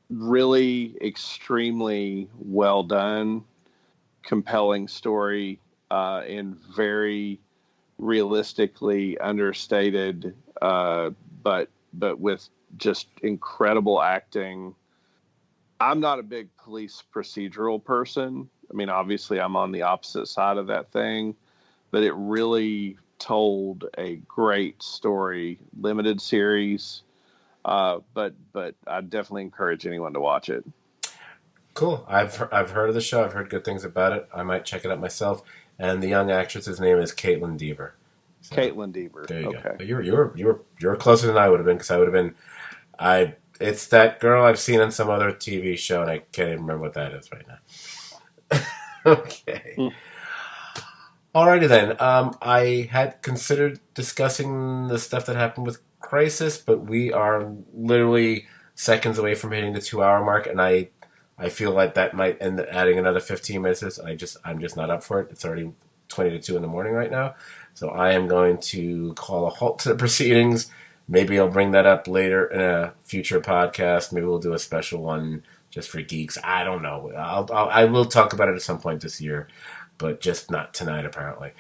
really extremely well done, compelling story, and very realistically understated, but with just incredible acting. I'm not a big police procedural person. I mean, obviously I'm on the opposite side of that thing, but it really told a great story, limited series. But I definitely encourage anyone to watch it. Cool. I've heard of the show. I've heard good things about it. I might check it out myself. And the young actress's name is Caitlin Deaver. So, Caitlin Deaver. There you okay. go. You're closer than I would have been because I would have been. It's that girl I've seen on some other TV show, and I can't even remember what that is right now. Okay. Alrighty then. I had considered discussing the stuff that happened with Crisis, but we are literally seconds away from hitting the 2-hour mark, and I feel like that might end up adding another 15 minutes. I'm just not up for it. It's already 20 to 2 in the morning right now, so I am going to call a halt to the proceedings. Maybe I'll bring that up later in a future podcast. Maybe we'll do a special one just for geeks. I don't know. I will talk about it at some point this year, but just not tonight apparently.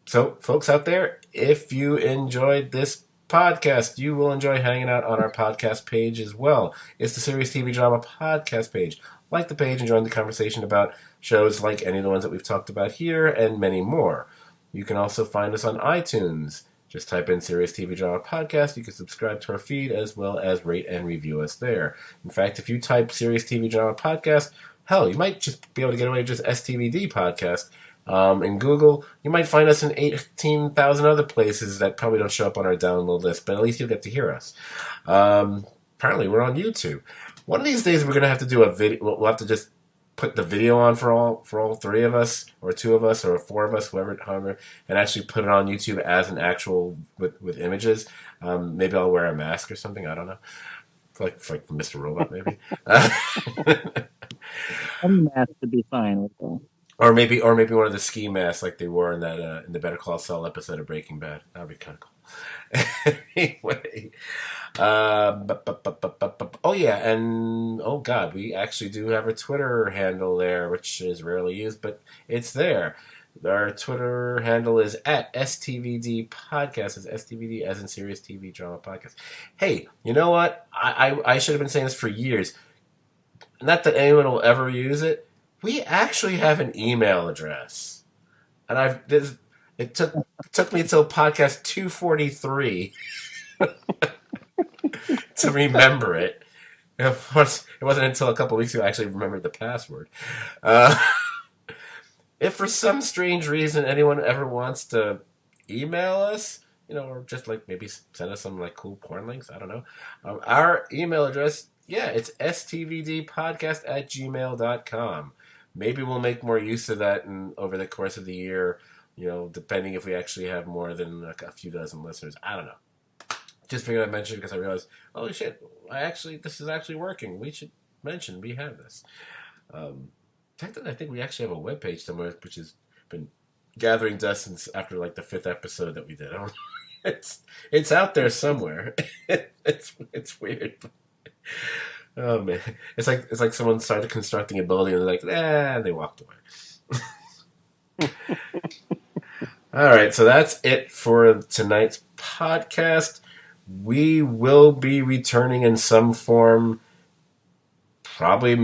So, folks out there, if you enjoyed this podcast, you will enjoy hanging out on our podcast page as well. It's the Serious TV Drama podcast page. Like the page and join the conversation about shows like any of the ones that we've talked about here and many more. You can also find us on iTunes. Just type in Serious TV Drama Podcast. You can subscribe to our feed as well as rate and review us there. In fact, if you type Serious TV Drama Podcast, Hell, you might just be able to get away with just STVD podcast. In Google, you might find us in 18,000 other places that probably don't show up on our download list, but at least you'll get to hear us. Apparently, we're on YouTube. One of these days, we're going to have to do a video. We'll have to just put the video on for all three of us, or two of us, or four of us, however, and actually put it on YouTube as an actual with images. Maybe I'll wear a mask or something. I don't know, like Mr. Robot, maybe. Any mask would be fine with that. Or maybe one of the ski masks like they wore in that in the Better Call Saul episode of Breaking Bad. That would be kind of cool. Anyway, oh yeah, and oh god, we actually do have a Twitter handle there, which is rarely used, but it's there. Our Twitter handle is at STVD Podcast. It's STVD as in Serious TV Drama Podcast. Hey, you know what? I should have been saying this for years. Not that anyone will ever use it. We actually have an email address, and it took me until podcast 243 to remember it. It wasn't until a couple weeks ago I actually remembered the password. If for some strange reason anyone ever wants to email us, or just like maybe send us some like cool porn links, I don't know. Our email address, it's stvdpodcast@gmail.com. Maybe we'll make more use of that over the course of the year, depending if we actually have more than a few dozen listeners. I don't know. Just figured I'd mention it because I realized, oh shit, this is actually working. We should mention we have this. In fact, I think we actually have a webpage somewhere, which has been gathering dust since after like the 5th episode that we did. It's out there somewhere. It's weird. Oh man, it's like someone started constructing a building and they're like, and they walked away. All right, so that's it for tonight's podcast. We will be returning in some form, probably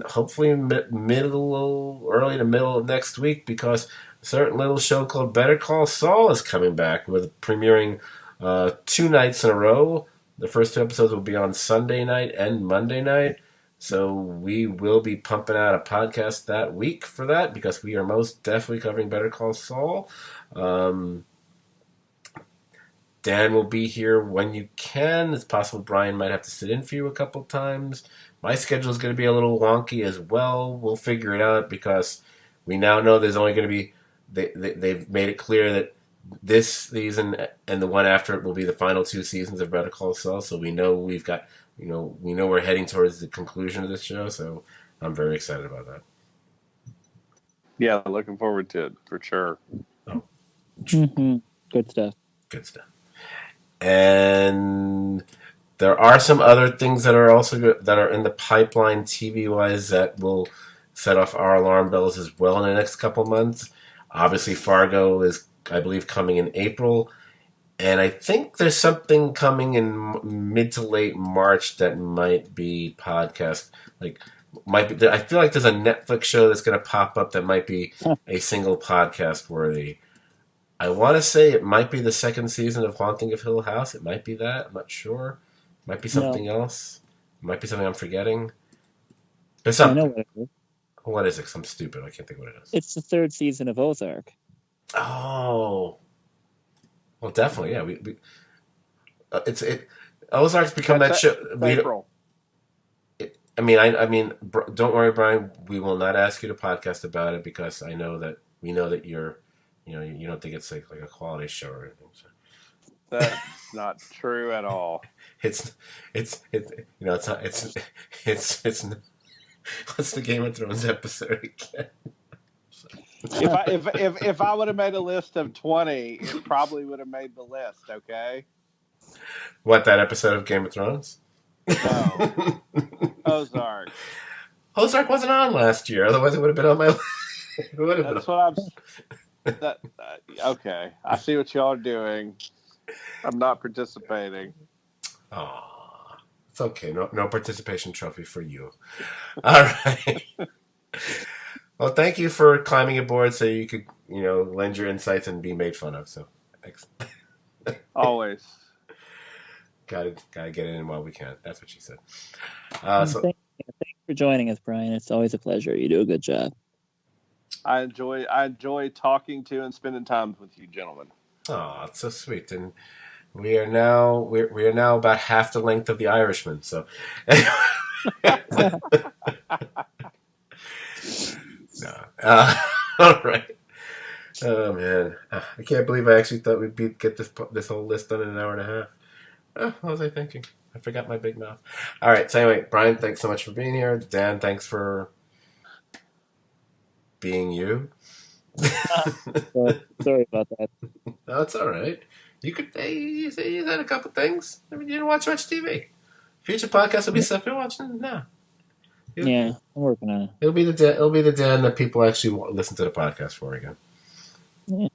hopefully early to middle of next week, because a certain little show called Better Call Saul is coming back with premiering 2 nights in a row. The first 2 episodes will be on Sunday night and Monday night. So we will be pumping out a podcast that week for that, because we are most definitely covering Better Call Saul. Dan will be here when you can. It's possible Brian might have to sit in for you a couple times. My schedule is going to be a little wonky as well. We'll figure it out, because we now know there's only going to be... They've made it clear that this season and the one after it will be the final 2 seasons of Better Call Saul, so we know we know we're heading towards the conclusion of this show, so I'm very excited about that. Yeah, looking forward to it, for sure. Oh. Mm-hmm. Good stuff. Good stuff. And there are some other things that are also that are in the pipeline TV-wise that will set off our alarm bells as well in the next couple months. Obviously, Fargo is, I believe, coming in April, and I think there's something coming in mid to late March that might be podcast. I feel like there's a Netflix show that's going to pop up that might be a single podcast worthy. I want to say it might be the 2nd season of Haunting of Hill House. It might be that. I'm not sure. It might be something else. It might be something I'm forgetting. There's something. I know what it is. What is it? 'Cause I'm stupid. I can't think what it is. It's the 3rd season of Ozark. Oh, well, definitely, yeah. Ozark's become that show. April. I mean, don't worry, Brian. We will not ask you to podcast about it, because we know that you're, you don't think it's like a quality show or anything. So. That's not true at all. It's not. What's the Game of Thrones episode again? If I would have made a list of 20, it probably would have made the list. Okay. What, that episode of Game of Thrones? No. Ozark. Ozark wasn't on last year. Otherwise, it would have been on my list. That's what I'm. Okay, I see what y'all are doing. I'm not participating. Oh, it's okay. No participation trophy for you. All right. Well, thank you for climbing aboard so you could, lend your insights and be made fun of. So, thanks. Always. Gotta get it in while we can. That's what she said. Thank for joining us, Brian. It's always a pleasure. You do a good job. I enjoy talking to and spending time with you, gentlemen. Oh, it's so sweet. And we are now about half the length of the Irishman. So, no. All right. Oh man, I can't believe I actually thought we'd get this whole list done in an hour and a half. Oh, what was I thinking? I forgot my big mouth. All right. So anyway, Brian, thanks so much for being here. Dan, thanks for being you. Sorry about that. No, it's all right. You could you said a couple things. I mean, you didn't watch much TV. Future podcasts will be stuff you're watching now. Yeah, I'm working on it. It'll be the Dan that people actually listen to the podcast for again. Yeah.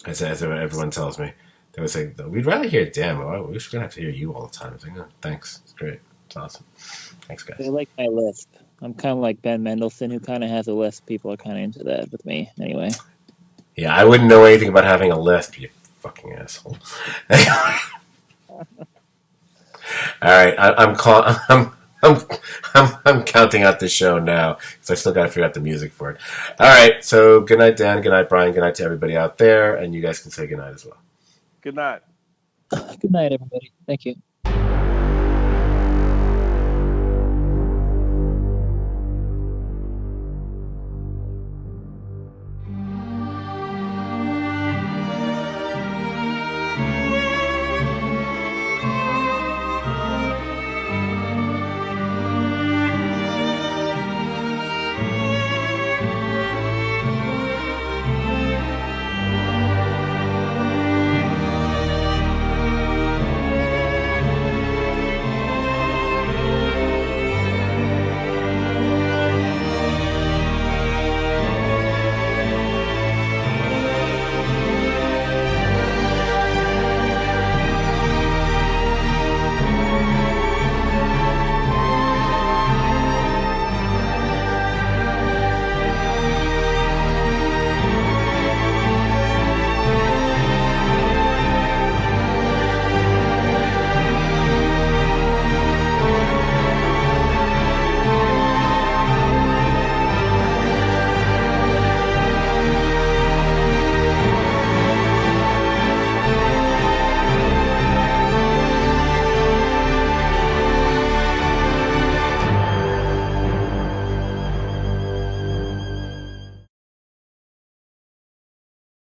As everyone tells me, they would say, "We'd rather hear Dan. We're just gonna have to hear you all the time." I was like, oh, thanks. It's great. It's awesome. Thanks, guys. I like my list. I'm kind of like Ben Mendelsohn, who kind of has a list. People are kind of into that with me, anyway. Yeah, I wouldn't know anything about having a list. You fucking asshole. All right, I'm counting out this show now because I still got to figure out the music for it. All right, so good night, Dan. Good night, Brian. Good night to everybody out there, and you guys can say good night as well. Good night. Good night, everybody. Thank you.